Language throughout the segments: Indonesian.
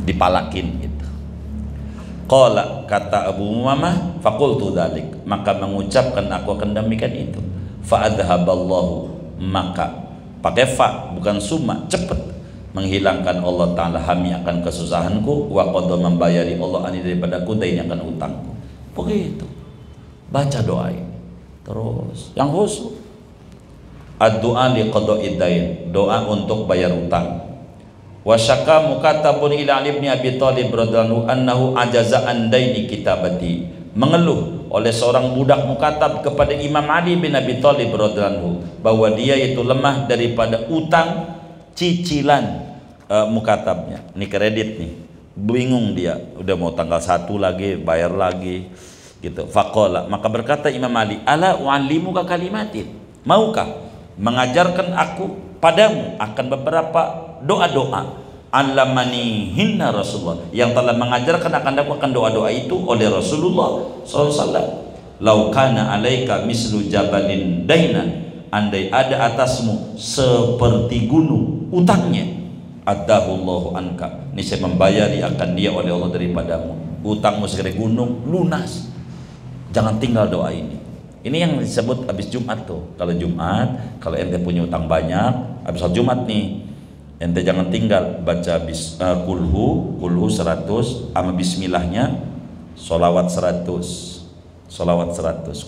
dipalakin gitu. Qala, kata Abu Umamah, faqultu dzalik, maka mengucapkan aku akan demikian itu. Fa adhaballahu, maka pakai fa bukan summa, cepat menghilangkan Allah Ta'ala hami akan kesusahanku, wa qadha membayari Allah ani daripadaku daini akan utangku. Begitu baca doa ini terus yang khusyuk. Ad-du'a li qada'i dain, doa untuk bayar utang. Wa syaka mukatabun ila Ali bin Abi Thalib radhiyallahu annahu ajaza an daini kitabati, mengeluh oleh seorang budak mukatab kepada Imam Ali bin Abi Thalib radhiyallahu bahwa dia itu lemah daripada utang cicilan mukatabnya. Ini kredit nih, bingung dia, udah mau tanggal 1 lagi bayar lagi gitu. Faqala, maka berkata Imam Ali, ala u'allimuka kalimatin, maukah mengajarkan aku padamu akan beberapa doa-doa allamani hinna Rasulullah, yang telah mengajarkan akan doa-doa itu oleh Rasulullah SAW. Lau kana alaika mislu jabalin dainan, andai ada atasmu seperti gunung utangnya, adahullahu anka, ini saya membayari akan dia oleh Allah daripadamu. Utangmu segede gunung, lunas. Jangan tinggal doa ini. Ini yang disebut habis Jumat tuh. Kalau Jumat, kalau ente punya utang banyak, habis Jumat nih, ente jangan tinggal baca kulhu 100 sama bismillahnya, sholawat 100,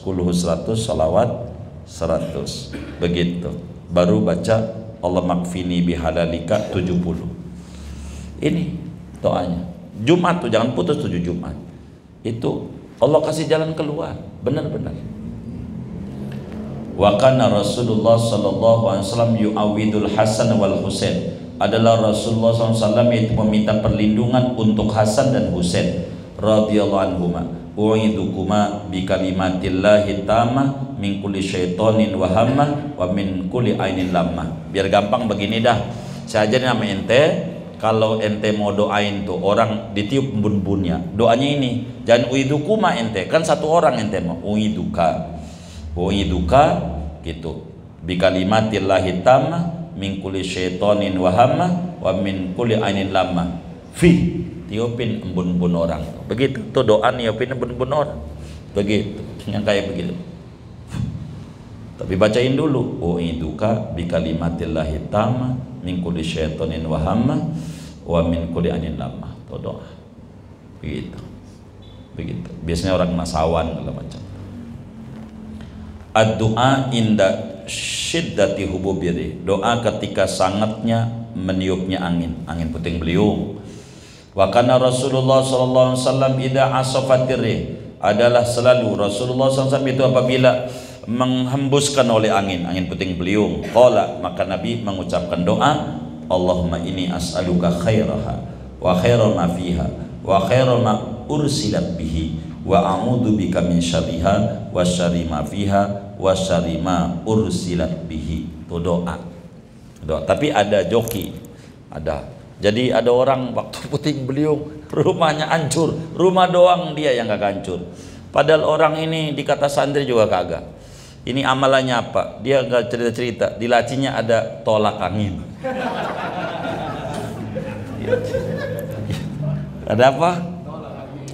kulhu 100, sholawat 100, begitu. Baru baca Allah makfini bihalalika 70. Ini doanya. Jumat tuh jangan putus 7 Jumat. Itu Allah kasih jalan keluar, benar-benar. Wa kana Rasulullah sallallahu alaihi wasallam yu'awidul Hasan wal Husain, adalah Rasulullah SAW yaitu meminta perlindungan untuk Hasan dan Husain radhiyallahu anhuma. U'idukuma bi kalimatillahi tamah min kulli syaitonin wa hammah wa min kulli ainin lammah. Biar gampang begini dah, saya ajarin sama ente, kalau ente mau doain tuh orang ditiup bun-bunnya, doanya ini, jangan u'idukuma ente, kan satu orang ente mau u'iduka gitu, bi kalimatillahi tamah min kulli syaitonin wa hammah wa min kulli ainin lammah, fi tiupin embun-embun orang, begitu tuh doa niupin embun-embun orang, begitu yang kayak begitu. Tapi bacain dulu, u'iduka bi kalimatillahi tamah min kulli syaitonin wa hammah wa min kulli ainin lammah, tuh doa begitu. Biasanya orang nasawan kalau macam ad-du'a inda syiddati hububiri, doa ketika sangatnya meniupnya angin puting beliung. Wa kana Rasulullah sallallahu alaihi wasallam idza asafatir rih, adalah selalu Rasulullah SAW itu apabila menghembuskan oleh angin puting beliung, qala, maka Nabi mengucapkan doa, Allahumma inni as'aluka khairaha wa khaira ma fiha wa khaira ma ursilat bihi wa a'udzu bika min syarriha wa syarri ma fiha wa syarri ma ursilat bihi. Itu doa. Tapi ada joki, ada. Jadi ada orang waktu puting beliung rumahnya hancur, rumah doang dia yang gak hancur. Padahal orang ini dikata santri juga kagak. Ini amalannya apa? Dia gak cerita-cerita, di lacinya ada tolak angin. Ada apa?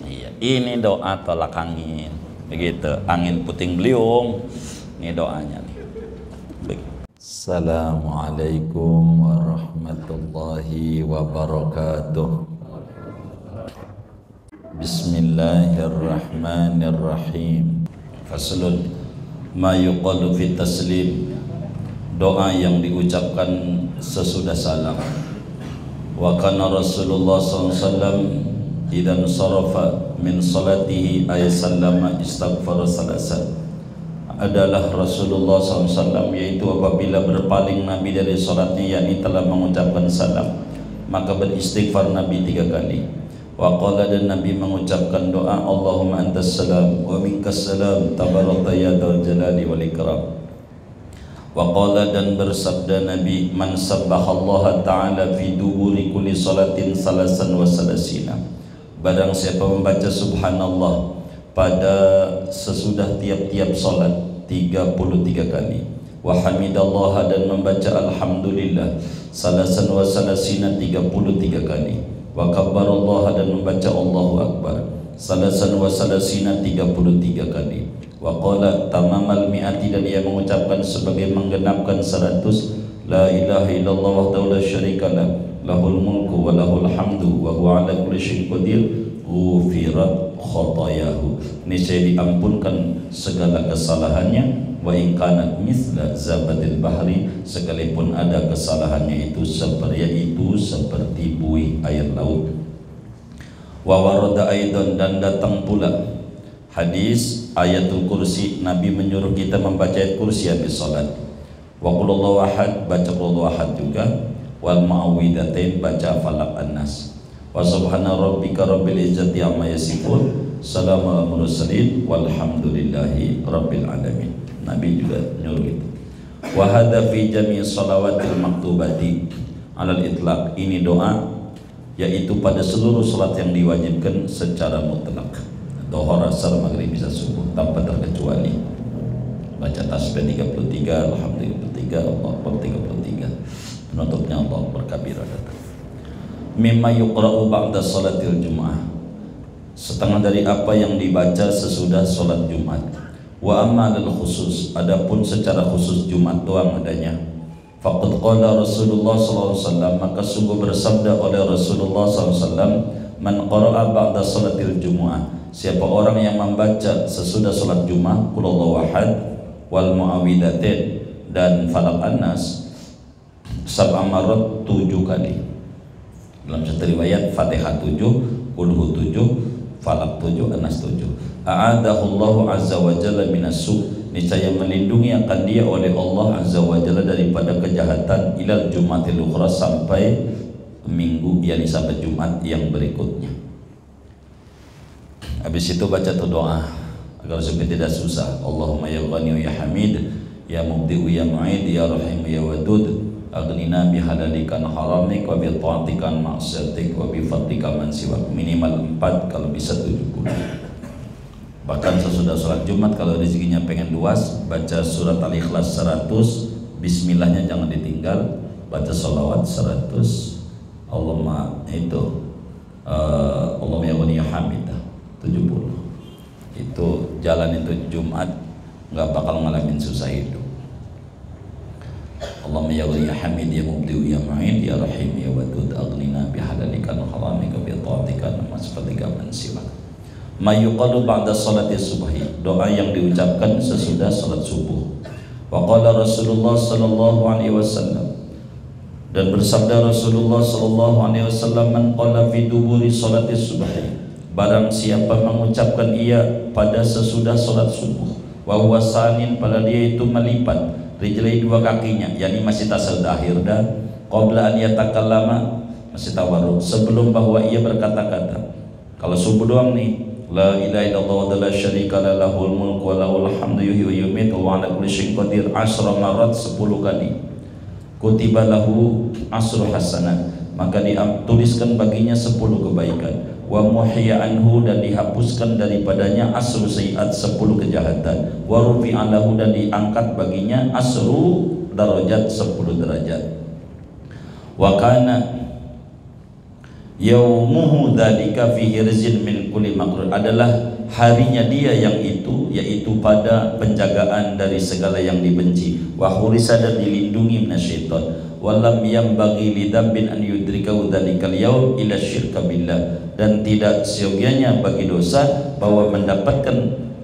Iya, ini doa tolak angin. Begitu, angin puting beliung. Ini doanya nih. Assalamualaikum warahmatullahi wabarakatuh. Bismillahirrahmanirrahim. Faslun ma yuqalu fi taslim, doa yang diucapkan sesudah salam. Wa kana Rasulullah SAW idan sarafa min salatihi ay sallama istaghfara salasan, adalah Rasulullah SAW yaitu apabila berpaling Nabi dari salatnya, yakni telah mengucapkan salam, maka beristighfar Nabi 3 kali. Wa qala, dan Nabi mengucapkan doa, Allahumma antas salam wa minkas salam tabarakta ya dzal jalali wal ikram. Wa qala, dan bersabda Nabi, man sabbahallaha ta'ala fi duburi kulli salatin salasan wa salasina, barang siapa membaca subhanallah pada sesudah tiap-tiap salat 33 kali, wa hamidallaha dan membaca alhamdulillah salasan wa salasina 33 kali, wa kabbarallaha dan membaca Allahu akbar salasan wa salasina 33 kali, wa qala tamamal mi'ati dan ia mengucapkan sebagai menggenapkan 100 la ilaha illallah wahdahu la syarikalah lahul mulku wa lahul hamdu wa huwa ala kulli syai'in qadir ghufirat khotayahu, niscaya diampunkan segala kesalahannya, wa in kanat mithla zabadil bahri, sekalipun ada kesalahannya itu seperti buih air laut. Wa warada aidan dan datang pula hadis ayatul kursi, Nabi menyuruh kita membaca ayat kursi habis salat. Wa qul huwallahu ahad, baca qul huwallahu ahad juga, wal ma'awwidatain baca falaq an-nas. Wa subhana rabbika rabbil izzati amma yasifun, salamun alal mursalin walhamdulillahi rabbil alamin. Nabi juga nyuruh itu. Wa hadza fi jami' shalawatil maktubati alal itlaq, ini doa yaitu pada seluruh salat yang diwajibkan secara mutlak, Dhuhr, Asar, Maghrib, Isya, Subuh tanpa terkecuali. Baca tasbih 33, alhamdulillah 33, Allahu akbar 33, penutupnya Allahu akbar kabira. Mimma yuqra'u ba'da salatil Jum'ah, setengah dari apa yang dibaca sesudah salat Jumat. Wa amma lil khusus, adapun secara khusus Jumat doang adanya. Faqad qala Rasulullah sallallahu alaihi wasallam, maka sungguh bersabda oleh Rasulullah sallallahu alaihi wasallam, man qara'a ba'da salatil Jumu'ah, siapa orang yang membaca sesudah salat Jumat qul huwallahu ahad wal mu'awwidatain dan falaq an-nas sab'a marrat 7 kali. Dalam satu riwayat Fatihah 7, Qulhu 7, Falaq 7, An-Nas 7. A'adahullahu azza wa jalla minas-su', niscaya melindungi akan dia oleh Allah azza wa jalla daripada kejahatan, ilal Jumatil ukhra, sampai minggu, yakni sampai Jumat yang berikutnya. Habis itu baca tu doa agar supaya tidak susah. Allahumma ya Ghani ya Hamid, ya Mubdi'u ya Mu'id, ya Rahim ya Wadud, aghnina bihalalikan haramik wa bita'atikan ma'asyatik wa bifadlika man siwak. Minimal 4, kalau bisa 70. Bahkan sesudah sholat Jumat kalau rezekinya pengen luas, baca surat Al-Ikhlas 100, bismillahnya jangan ditinggal, baca sholawat 100, Allahumma itu Allahumma ya Ghani ya Hamid 70. Itu jalan itu Jumat nggak bakal ngalamin susah hidup. Allahumma ya Ghani ya Hamid, ya Mubdi'u ya Mu'id, ya Rahim ya Wadud, aghnina bihalalika wa haramika bi ta'atika wa masfalika man siwak. Ma yuqalu ba'da salati subhi, doa yang diucapkan sesudah salat subuh. Wa qala Rasulullah sallallahu alaihi wasallam, dan bersabda Rasulullah sallallahu alaihi wasallam, man qala fi duburi salati subhi, barang siapa mengucapkan ia pada sesudah salat subuh, wa huwa sanin, pada dia itu melipat rijlai, dua kakinya, yakni masih tasal akhir, dan qabla an yatakallama, masih tawarruk, sebelum bahwa ia berkata-kata. Kalau subuh doang nih, la ilaha illallah wa la syarika lahul mulku wa lahul hamdu yuhyi wa yumiitu wa ala kulli syai'in qadir 10 marat, 10 kali. Kutiba lahu 10 hasanat, maka dituliskan baginya 10 kebaikan. Wa muhya anhu, dan dihapuskan daripadanya 10 sayiat, 10 kejahatan. Wa rufi'a lahu, dan diangkat baginya 10 darajat, 10 derajat. Wa kana yaumuhu dzalika fi hirzin min kulli makrur, adalah harinya dia yang itu, yaitu pada penjagaan dari segala yang dibenci. Wa khurisa, dan dilindungi minasyaitan. Walam yambaghi lidambin an yudrikahu dzalikal yaum ila syirka billah, dan tidak seyogianya bagi dosa bahwa mendapatkan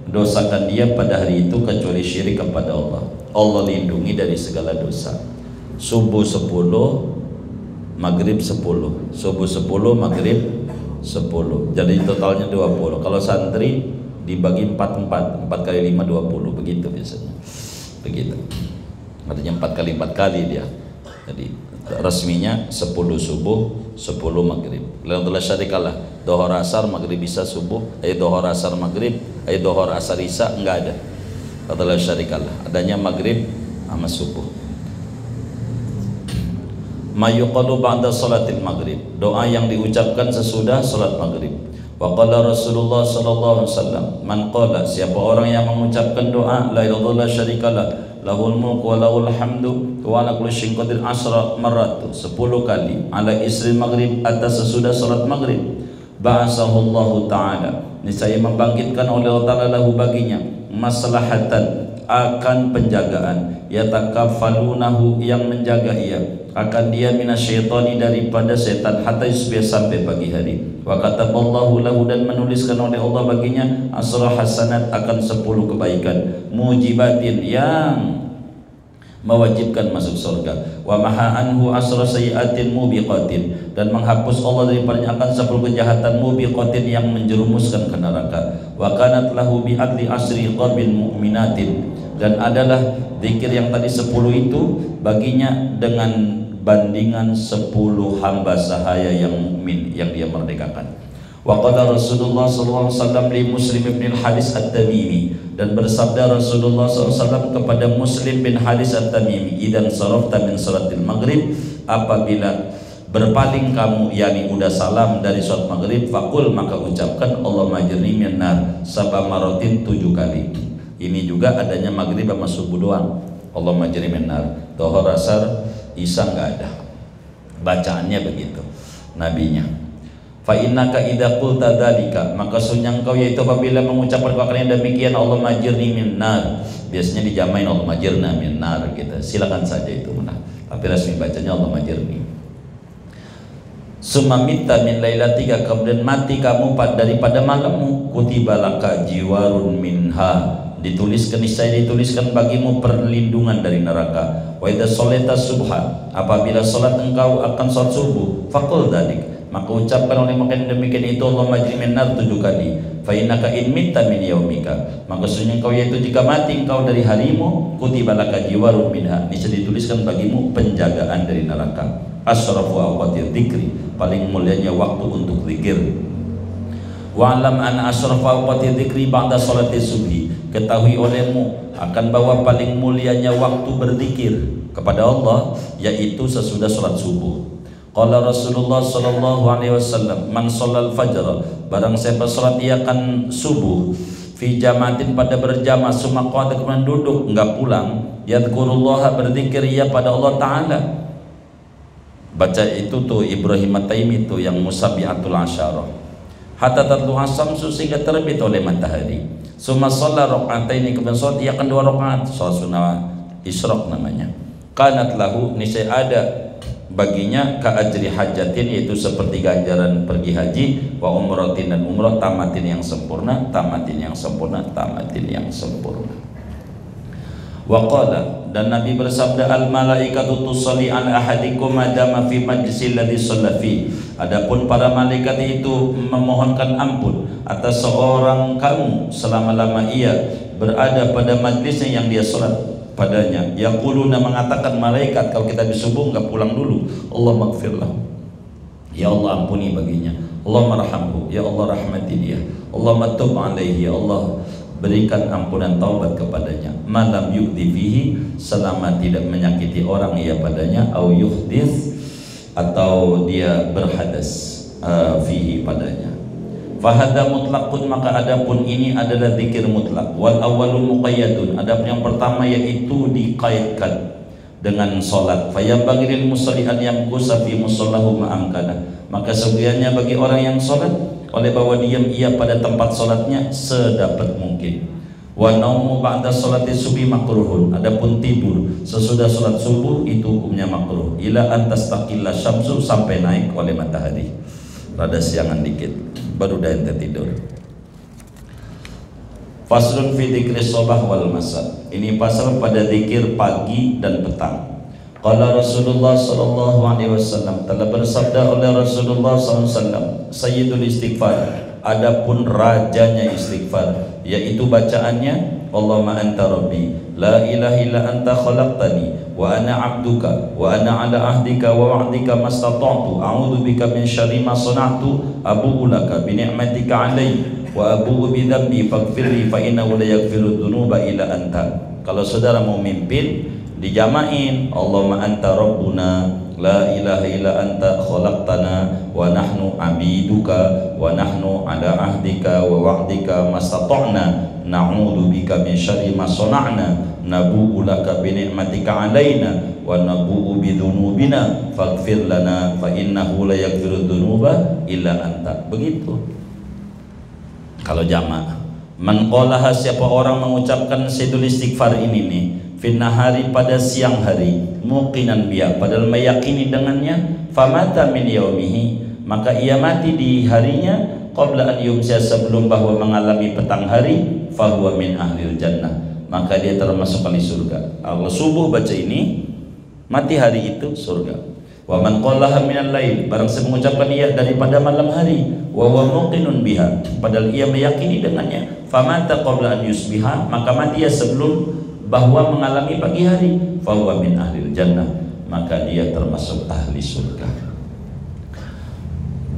dosakan dia pada hari itu kecuali syirik kepada Allah. Allah lindungi dari segala dosa. Subuh 10, Maghrib 10, subuh 10, Maghrib 10, jadi totalnya 20. Kalau santri dibagi 4 kali 5 20, begitu biasanya. Begitu. Artinya 4 kali 4 kali dia. Jadi resminya 10 subuh, 10 Maghrib. Lalu syarikalah Dhuhr, Asar, Maghrib, Isya, Subuh, Dhuhr, Asar, Maghrib, Dhuhr, Asar, Isya, enggak ada. Lalu syarikalah adanya Maghrib sama Subuh. Ma yuqalu ba'da salatil maghrib, doa yang diucapkan sesudah salat maghrib. Wa qala Rasulullah sallallahu alaihi wasallam, man qala, siapa orang yang mengucapkan doa la ilaha illallah syarikalah lahul mulku wa lahul hamdu wa ala kulli syai'in qadir 10 marat, 10 kali ala isri maghrib, atas sesudah salat maghrib. Ba'asahullahu ta'ala, niscaya membangkitkan oleh Allah Ta'ala lahu baginya maslahatan, akan penjagaan, yatakaffalunahu, yang menjaga ia akan dia minasyaitani, daripada setan, hatta yusbih, sampai pagi hari. Wa kataballahu lahu, dan menuliskan oleh Allah baginya asra hasanat, akan 10 kebaikan, mujibatin, yang mewajibkan masuk surga. Wa maha anhu asra sayiatin mubiqatin, dan menghapus Allah daripadanya akan 10 kejahatan mubiqatin, yang menjerumuskan ke neraka. Wa kanat lahu bi adli asri qabil mu'minatin, dan adalah zikir yang tadi 10 itu baginya dengan bandingan 10 hamba sahaya yang mukmin yang dia merdekakan. Wa qala Rasulullah sallallahu alaihi wasallam li Muslim bin Haris At-Tamimi, dan bersabda Rasulullah SAW kepada Muslim bin Haris At-Tamimi, idan sarafta min salatil maghrib, apabila berpaling kamu, yakni udah salam dari salat maghrib, fakul, maka ucapkan Allahumma ajirni minan nar sab'a maratin, 7 kali. Ini juga adanya maghrib sama subuh doang. Allahumma ajirni minan nar. Dhuhr, asar, isya nggak ada. Bacaannya begitu nabinya. Fa innaka idza qulta dzalika, maka sunnah engkau yaitu apabila mengucapkan perkataan demikian, Allahumma ajirni minan nar, biasanya dijamain Allahumma ajirna minan nar gitu. Silakan saja itu mana. Tapi resmi bacanya Allahumma ajirni. Summa mitta min lailatika, kemudian mati kamu daripada malammu, kutiba laka jiwarun minha, dituliskan, niscaya dituliskan bagimu perlindungan dari neraka. Wa idza sholaita subha, apabila salat engkau akan salat subuh, faqul dzalik, maka ucapkan oleh makan demikian itu Allahumma ajirni minan nar 7 kali. Fa innaka in mitta min yaumika, maka sesungguhnya engkau yaitu jika mati engkau dari harimu, kutiba laka jiwarun minha, niscaya dituliskan bagimu penjagaan dari neraka. Asrafu awqatil dzikri, paling mulianya waktu untuk zikir. Wa alam an asrafu awqatil dzikri ba'da sholati subhi, ketahui olehmu akan bahwa paling mulianya waktu berzikir kepada Allah yaitu sesudah salat subuh. Qala Rasulullah sallallahu alaihi wasallam, man sholal fajr, barang siapa salat ia akan subuh, fi jamaatin, pada berjamaah, summa qada, kemudian duduk enggak pulang, yadhkurullah, berzikir ia pada Allah Ta'ala. Baca itu tuh Ibrahim At-Taimi itu yang musabihatul asyarah, hatta tatlu'a syamsu, sehingga terbit oleh matahari. Summa shalla raka'ataini, kemudian salat ia akan 2 rakaat, salat sunnah isyraq namanya. Kanat lahu, niscaya ada baginya ka ajri hajatin, yaitu seperti ganjaran pergi haji, wa umratin, dan umrah, tamatin yang sempurna, tamatin yang sempurna, tamatin yang sempurna. Wa qala, dan Nabi bersabda, al malaikatu tusalli ala ahadikum madama fi majlisil ladzi shalla fi, adapun para malaikat itu memohonkan ampun atas seorang kamu selama-lama ia berada pada majlisnya yang dia salat padanya. Yaquluna, mengatakan malaikat kalau kita habis subuh enggak pulang dulu, Allah maghfirlah, ya Allah ampuni baginya, Allah marhamhu, ya Allah rahmati dia, Allah tub alaihi, ya Allah berikan ampunan taubat kepadanya. Malam yu'dhi fihi, selama tidak menyakiti orang ia padanya, au yuhdith, atau dia berhadas fihi padanya. Fahada mutlaqun, maka adapun ini adalah zikir mutlak. Wal awwalu muqayyadun, adapun yang pertama yaitu dikaitkan dengan salat. Fayambaghi lil musalli an yamkusa fi musallahu ma'amkana, maka sebenarnya bagi orang yang salat oleh bahwa diam ia pada tempat salatnya sedapat mungkin. Wa naumu ba'da salati subhi makruhun, adapun tidur sesudah salat subuh itu hukumnya makruh. Ila an tastaqilla syamsu, sampai naik oleh matahari, rada siangan dikit baru dah ente tidur. Faslun fi dzikri shabah wal masa, ini pasal pada zikir pagi dan petang. Qala Rasulullah sallallahu alaihi wasallam, telah bersabda oleh Rasulullah sallallahu alaihi wasallam, sayyidul istighfar, adapun rajanya istighfar, yaitu bacaannya Allahumma anta rabbi la ilaha illa anta khalaqtani wa ana 'abduka wa ana 'ala ahdika wa wa'dika mastata'tu a'udzu bika min syarri ma sana'tu abu'u laka bi ni'matika 'alayya wa abu'u bi dhanbi faghfirli fa innahu la yaghfiru dzunuba illa anta. Kalau saudara mau mimpin dijamain Allahumma anta rabbuna la ilaha illa anta khalaqtana wa nahnu abiduka wa nahnu ala ahdika wa wa'dika mastata'na na'udzu bika min syarri ma sana'na nabu'u laka bi ni'matika 'alaina wa nabu'u bi dzunubina faghfir lana fa innahu la yaghfiru dzunuba illa anta. Begitu kalau jamaah. Man qalaha, siapa orang mengucapkan sayyidul istighfar ini nih fin nahari, pada siang hari, muqinan biha, padahal meyakini dengannya, famata min yaumihi, maka ia mati di harinya, qabla an yumsiya, sebelum bahwa mengalami petang hari, fahuwa min ahlil jannah, maka dia termasuk ahli surga. Allah subuh baca ini, mati hari itu surga. Wa man qalaha minal lail, barang siapa mengucapkan ia daripada malam hari, wa huwa muqinun biha, padahal ia meyakini dengannya, famata qabla an yusbiha, maka mati ia sebelum bahwa mengalami pagi hari, fahuwa min ahlil jannah, maka dia termasuk ahli surga.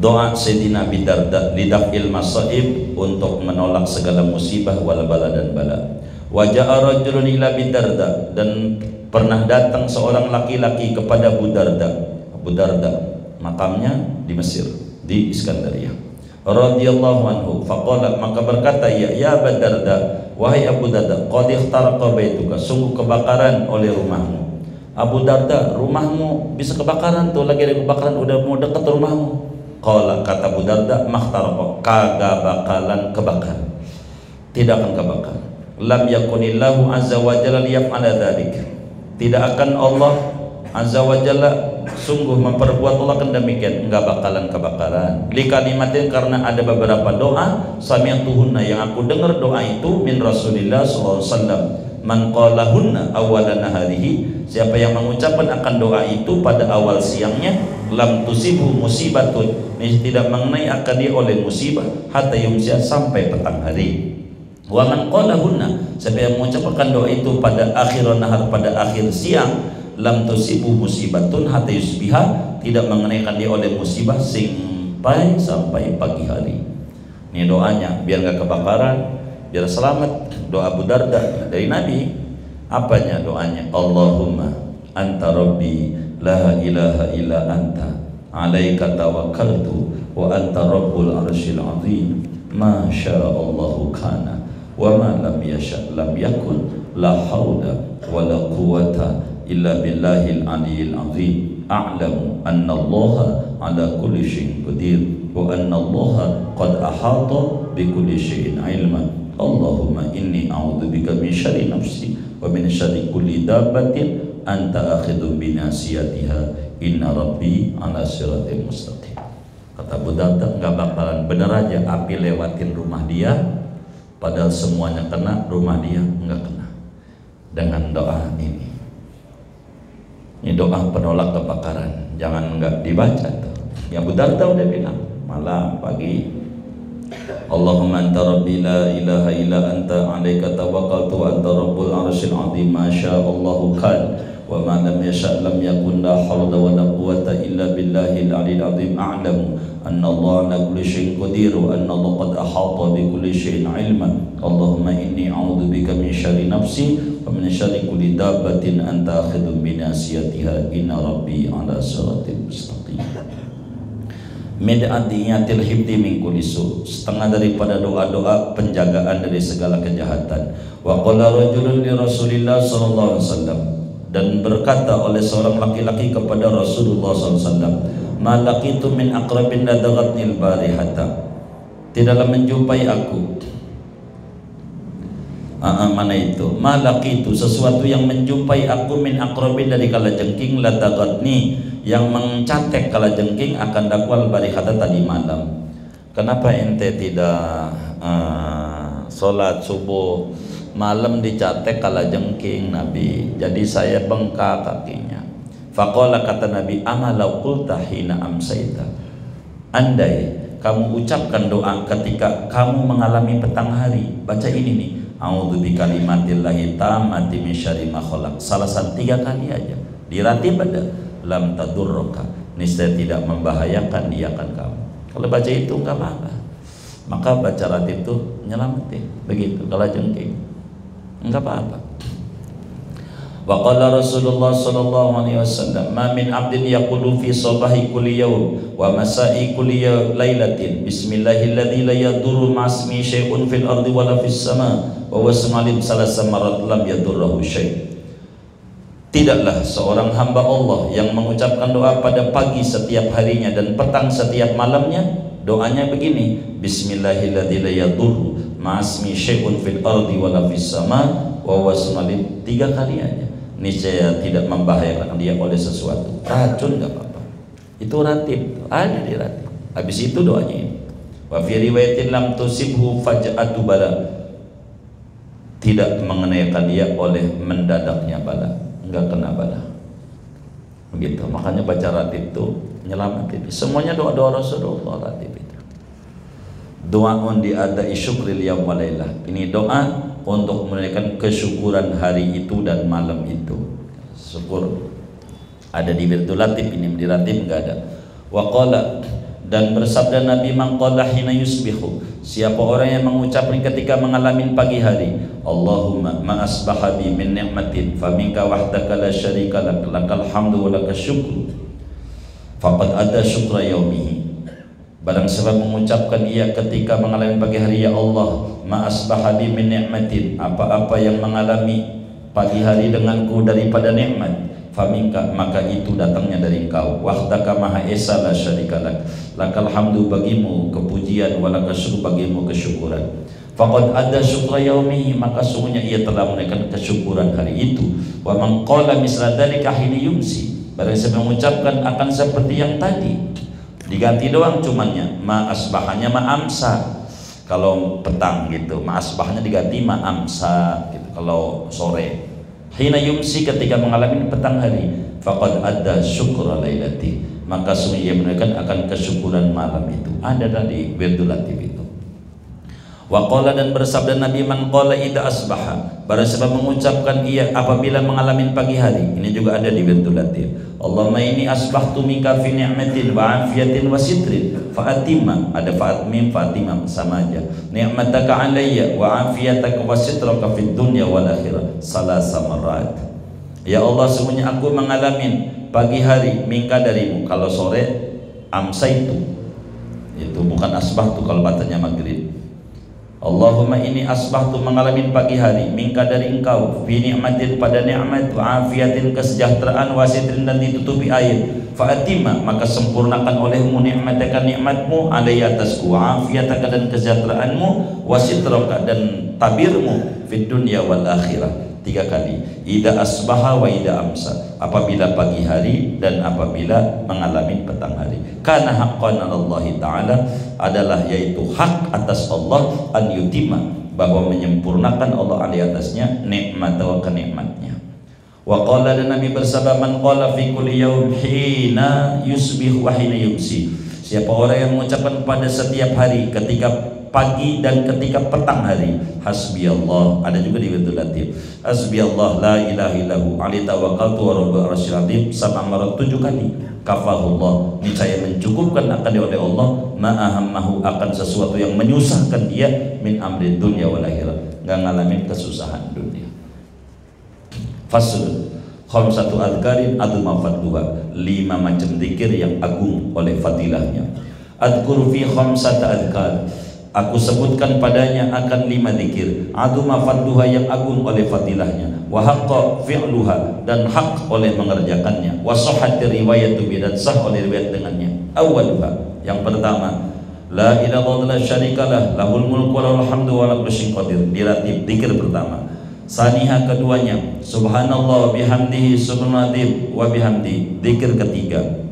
Doa Sayyidina Abi Darda lidaf'il masaib, untuk menolak segala musibah wal bala dan bala. Wa ja'a rajulun ila Abi Darda, dan pernah datang seorang laki-laki kepada Abu Darda. Abu Darda makamnya di Mesir, di Iskandaria radhiyallahu anhu. Faqala, maka berkata ya Abu Darda, wahai Abu Darda, qad ikhtaraqa baituka, sungguh kebakaran oleh rumahmu. Abu Darda, rumahmu bisa kebakaran tuh, lagi ada kebakaran, udah mau dekat rumahmu. Qala, kata Abu Darda, makhtaraqa, kagak bakalan kebakar, tidak akan kebakar. Lam yakunillahu azza wa jalla liyaf'ala dzalik, tidak akan Allah azza wa jalla sungguh memperbuat Allah kan demikian, enggak bakalan kebakaran. Li kalimatin, karena ada beberapa doa, sami'tuhunna, yang aku dengar doa itu, min Rasulillah sallallahu alaihi wasallam, man qalahunna awalan naharihi, siapa yang mengucapkan akan doa itu pada awal siangnya, lam tusibu musibatun, ini tidak mengenai akan dia oleh musibah, hatta yumsiya, sampai petang hari. Wa man qalahunna, siapa yang mengucapkan doa itu pada akhir nahar, pada akhir siang, lam tusibu musibatun hatta yusbiha, tidak mengenaikan dia oleh musibah sampai pagi hari. Ini doanya biar gak kebakaran, biar selamat. Doa Abu Darda dari Nabi. Apanya doanya? Allahumma anta rabbi la ilaha illa anta alaika tawakkaltu wa anta rabbul arsyil azim ma sya'allahu kana wa ma lam yasha' lam yakun la haula wa la quwwata illa billahil aliyil azim a'lamu anna allaha ala kulli syai'in qadir wa anna allaha qad ahata bi kulli syai'in ilma. Allahumma inni a'udzubika min syarri nafsi wa min syarri kulli dabbatin anta akhidun bi nasiyatiha inna rabbi ala siratil mustaqim. Kata Abu Darda, enggak bakalan, bener aja api lewatin rumah dia, padahal semuanya kena, rumah dia enggak kena, dengan doa ini. Ini doa penolak kebakaran, jangan enggak dibaca tuh. Yang Abu Darda udah bilang malam pagi, Allahumma anta rabbi la ilaha illa anta alaika tawakkaltu wa anta rabbul arsyil azim ma sya'allahu kan wa ma lam yasha' lam yakun la hawla wa la quwwata illa billahil aliyil azim a'lamu anna allaha ala kulli syai'in qadir wa anna allaha qad ahata bi kulli syai'in ilma. Allahumma inni a'udzubika min syarri nafsi wa min syarri kulli dabbatin anta akhidun bi nasiyatiha inna rabbi ala siratil mustaqim. Med'adiyatil hibdi min kulli su, setengah daripada doa-doa penjagaan dari segala kejahatan. Wa qala rajulun li Rasulillah sallallahu alaihi wasallam, dan berkata oleh seorang laki-laki kepada Rasulullah sallallahu alaihi wasallam, ma laqitu min aqrabin ladaghatnil barihata, tidaklah menjumpai aku. Mana itu? Ma laqitu, sesuatu yang menjumpai aku, min aqrabin, dari kalajengking, ladaghatni, yang mencatek kalajengking, akan dakwal barihata, tadi malam. Kenapa ente tidak sholat subuh malam dicatek kalajengking Nabi? Jadi saya bengkak kakinya. Faqala, kata Nabi, amalau qulta hina amsaita, andai kamu ucapkan doa ketika kamu mengalami petang hari, baca ini nih, a'udzu bikalimatillahi tammati min syarri ma khalaq, salasan 3 kali aja, diratib ada, lam tadurruka, niscaya tidak membahayakan dia akan kamu. Kalau baca itu enggak apa-apa, maka baca ratib itu nyelamatin. Begitu kalau jengking enggak apa-apa. Wa qala Rasulullah sallallahu alaihi wasallam, "Ma min 'abdin yaqulu fi sabahi kulli yawm wa masa'i kulli lailatin bismillahilladzi la yadurru ma'asmi syai'un fil ardi wala fis sama wa wasmalim salasa marat lam yadurruhu syai'." Tidaklah seorang hamba Allah yang mengucapkan doa pada pagi setiap harinya dan petang setiap malamnya, doanya begini, bismillahilladzi la yadurru ma'asmi syai'un fil ardi wala fis sama wa wasmalim, 3 kali aja, niscaya tidak membahayakan dia oleh sesuatu, racun nggak apa-apa, itu ratib, ada di ratib. Habis itu doanya ini, wa fi riwayatin lam tusibhu faj'atu bala, tidak mengenaikan dia oleh mendadaknya bala, enggak kena bala. Begitu, makanya baca ratib itu nyelamatin. Semuanya doa-doa Rasulullah ratib itu. Doaun diadai syukril yaum wa lailah. Ini doa untuk menunaikan kesyukuran hari itu dan malam itu. Syukur ada di wirdul ratib, ini di ratib enggak ada. Wa qala, dan bersabda Nabi, man qala hina yusbihu, siapa orang yang mengucapkan ketika mengalami pagi hari, Allahumma ma asbaha bi min ni'matin fa minka wahdaka la syarika lak, lakal hamdu wa lakas syukru, faqad ada syukra yaumihi. Barang siapa mengucapkan ia ketika mengalami pagi hari, ya Allah, ma asbaha bi min ni'matin, apa-apa yang mengalami pagi hari denganku daripada nikmat, faminka, maka itu datangnya dari engkau, wahdaka maha esa la syarika lak, lakal hamdu, bagimu kepujian, walakas syukru, bagimu kesyukuran, faqad ada syukra yaumihi, maka sungguhnya ia telah menunaikan kesyukuran hari itu. Wa man qala misla dzalika hina yumsi, barang siapa mengucapkan akan seperti yang tadi, diganti doang cumannya, ma asbahanya ma amsa kalau petang gitu, ma asbahnya diganti ma amsa gitu kalau sore. Hina yumsi, ketika mengalami petang hari, faqad adda syukra lailati, maka sungguh ia menunaikan akan kesyukuran malam itu. Ada tadi wirdul ratib itu. Wa qala, dan bersabda Nabi, man qala idza asbaha, barang siapa mengucapkan ia apabila mengalami pagi hari, ini juga ada di wirdul ratib. Allahumma inni asbahtu minka fi ni'matin wa afiyatin wa sitrin fa atimma, ada fa atmim fa atimma sama aja, ni'mataka alayya wa afiyataka wa sitraka fid dunya wal akhirah salasa marat. Ya Allah, sungguhnya aku mengalami pagi hari minka darimu, kalau sore amsaitu, itu bukan asbahtu kalau bacanya maghrib. Allahumma ini asbahtu, mengalami pagi hari, minka dari engkau, fi ni'matin, pada nikmat, wa afiyatin, kesejahteraan, wasitrin, dan ditutupi air, fa atimma, maka sempurnakan olehmu nikmataka, nikmatmu, alai atasku, wa afiyataka, dan kesejahteraanmu, wasitraka, dan tabirmu, fid dunya wal akhirah, 3 kali, ida asbaha wa ida amsa, apabila pagi hari dan apabila mengalami petang hari. Karena haqqan Allah Ta'ala, adalah yaitu hak atas Allah, an yutima, bahwa menyempurnakan Allah alaihi atasnya nikmat wa kenikmatnya. Wa qala, dan Nabi bersabda, man qala fi kulli yaum hina yusbih wa hina yumsi, siapa orang yang mengucapkan pada setiap hari, ketika pagi dan ketika petang hari, hasbiyallah, ada juga di wirdul ratib, hasbiyallah la ilaha illahu alaihi tawakkaltu wa rabbul arsyil azim, 7 kali, kafahullah, niscaya mencukupkan akan dia oleh Allah, ma'ahammahu, akan sesuatu yang menyusahkan dia, min amri dunya wal akhirah, enggak ngalamin kesusahan dunia. Fasl khamsatu adhkarin adhma fadluha, 5 macam zikir yang agung oleh fadilahnya. Adhkur fi khamsata adhkar, aku sebutkan padanya akan 5 zikir, adhma fadluha, yang agung oleh fadilahnya, wa haqqa fi'luha, dan hak oleh mengerjakannya, wa sahhati riwayatu bi, dan sah oleh riwayat dengannya. Awwaluha, yang pertama, la ilaha illallah la syarikalah, lahul mulku wa lahul hamdu wa ala kulli syai'in qadir, di ratib zikir pertama. Saniha, keduanya, subhanallah bihamdihi subhanallah wa bihamdi, zikir ketiga.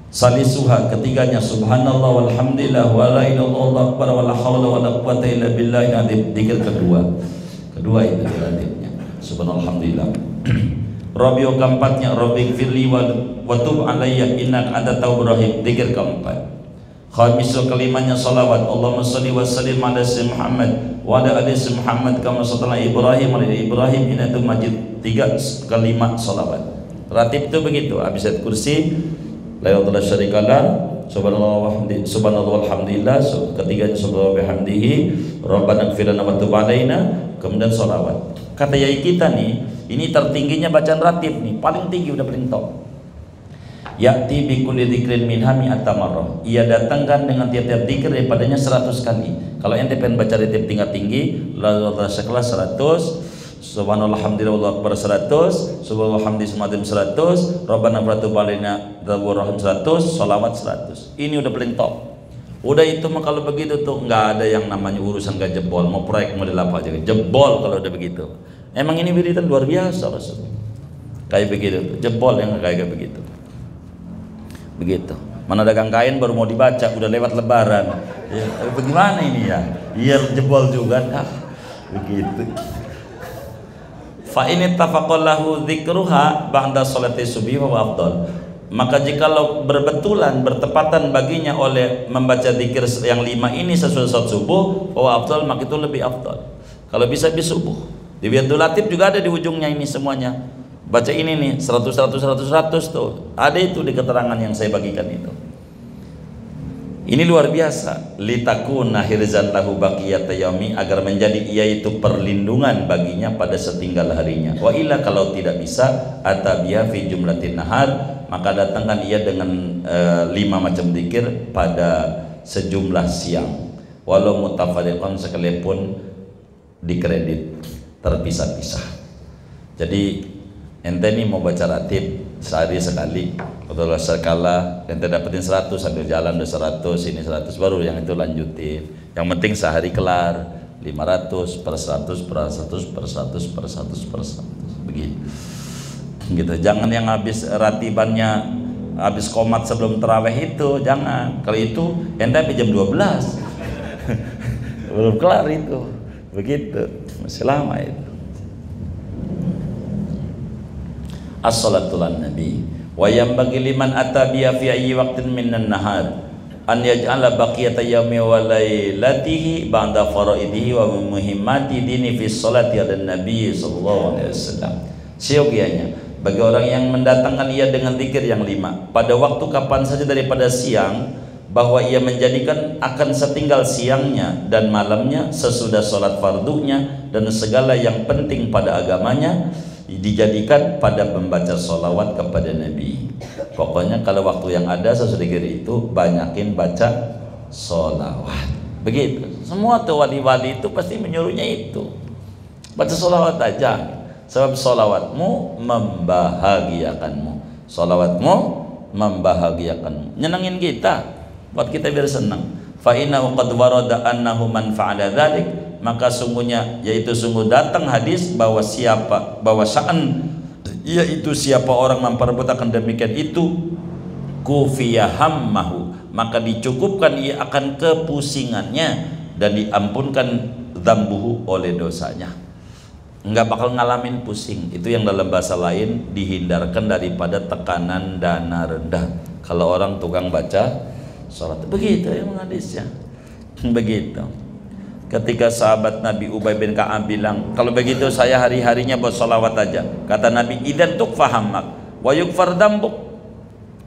Salisuha, ketiganya, subhanallah walhamdulillah wa la ilaha illallah akbar wa la haula wa la quwwata illa billahil azim, zikir kedua itu ratibnya, subhanallah alhamdulillah. Rabiu, keempatnya, rabbi firli wa tub alayya innaka antat tawwabur rahim, zikir keempat. Khamisu, kelimanya, salawat, Allahumma shalli wa sallim ala sayyidina Muhammad wa ala ali sayyidina Muhammad kama shallaita Ibrahim wa ala Ibrahim innaka Majid, 3 kalimat salawat. Ratib itu begitu, habis ayat kursi, la ilaha illallah syarikalah, subhanallah walhamdulillah, ketiganya subhanallah bihamdihi, rabbana ighfir lana wa tub alaina, kemudian sholawat. Kata yai kita nih, ini tertingginya bacaan ratib nih, paling tinggi, udah paling top. Ya'ti bi kulli dzikrin minha mi'ata marrah. Ia datangkan dengan tiap-tiap zikir daripadanya 100 kali. Kalau ente pengen baca ratib tingkat tinggi, la sekelas 100, subhanallah alhamdulillah wallahu akbar 100, subhanallah hamdi 100, rabbana ighfir lana wa rahim 100, sholawat 100. Ini udah paling top. Udah itu mah kalau begitu tuh nggak ada yang namanya urusan gak jebol, mau proyek model apa aja jebol kalau udah begitu. Emang ini wiridan luar biasa Rasul. Kayak begitu, jebol yang kayak begitu. Begitu. Mana dagang kain baru mau dibaca udah lewat lebaran. Ya, bagaimana ini ya? Iya jebol juga kah? Begitu. Fa in tafaqallahu dzikruha ba'da sholati subhi wa afdal. Maka jikalau berbetulan bertepatan baginya oleh membaca zikir yang 5 ini sesuai salat subuh, wa afdal, maka itu lebih afdal. Kalau bisa di subuh. Di Wirdul Latif juga ada di ujungnya ini semuanya. Baca ini nih 100 tuh. Ada itu di keterangan yang saya bagikan itu. Ini luar biasa. Litakuna hirzan lahu baqiyata yaumi, agar menjadi ia itu perlindungan baginya pada setinggal harinya. Wa illa, kalau tidak bisa, atabiya fi jumlatin nahar, maka datangkan ia dengan 5 macam zikir pada sejumlah siang. Walau mutafariqan, sekalipun dikredit terpisah-pisah. Jadi ente nih mau baca ratib sehari sekali, atau sekala ente dapetin 100 sambil jalan udah 100, ini 100, baru yang itu lanjutin. Yang penting sehari kelar 500 per 100 per 100 per 100 per 100 per 100 begitu. Gitu. Jangan yang habis ratibannya habis komat sebelum tarawih itu, jangan. Kalau itu ente sampai jam 12 belum kelar itu. Begitu. Masih lama itu. As-salatu lan nabi wa yanbaghi liman atabiya fi ayyi waqtin minan nahar an yaj'ala baqiyata yaumi wa lailatihi ba'da faraidihi wa muhimmati dini fi sholati ala nabi sallallahu alaihi wasallam. Seyogianya bagi orang yang mendatangkan ia dengan zikir yang 5 pada waktu kapan saja daripada siang, bahwa ia menjadikan akan setinggal siangnya dan malamnya sesudah sholat fardunya dan segala yang penting pada agamanya dijadikan pada membaca sholawat kepada Nabi. Pokoknya kalau waktu yang ada sesudah itu banyakin baca sholawat. Begitu. Semua tuh wali-wali itu pasti menyuruhnya itu. Baca sholawat aja. Sebab sholawatmu membahagiakanmu. Sholawatmu membahagiakanmu. Nyenengin kita. Buat kita biar senang. Fa innahu qad warada annahu man fa'ala dzalik, maka sungguhnya yaitu sungguh datang hadis bahwa sa'an yaitu siapa orang memperbuatkan demikian itu kufiya hammahu, maka dicukupkan ia akan kepusingannya dan diampunkan dzambuhu oleh dosanya. Enggak bakal ngalamin pusing. Itu yang dalam bahasa lain dihindarkan daripada tekanan dana rendah. Kalau orang tukang baca salat, begitu ya hadisnya. Begitu. Ketika sahabat Nabi Ubay bin Ka'ab bilang, kalau begitu saya hari-harinya buat sholawat aja. Kata Nabi, idan tukfahammak wa yukfar dambuk.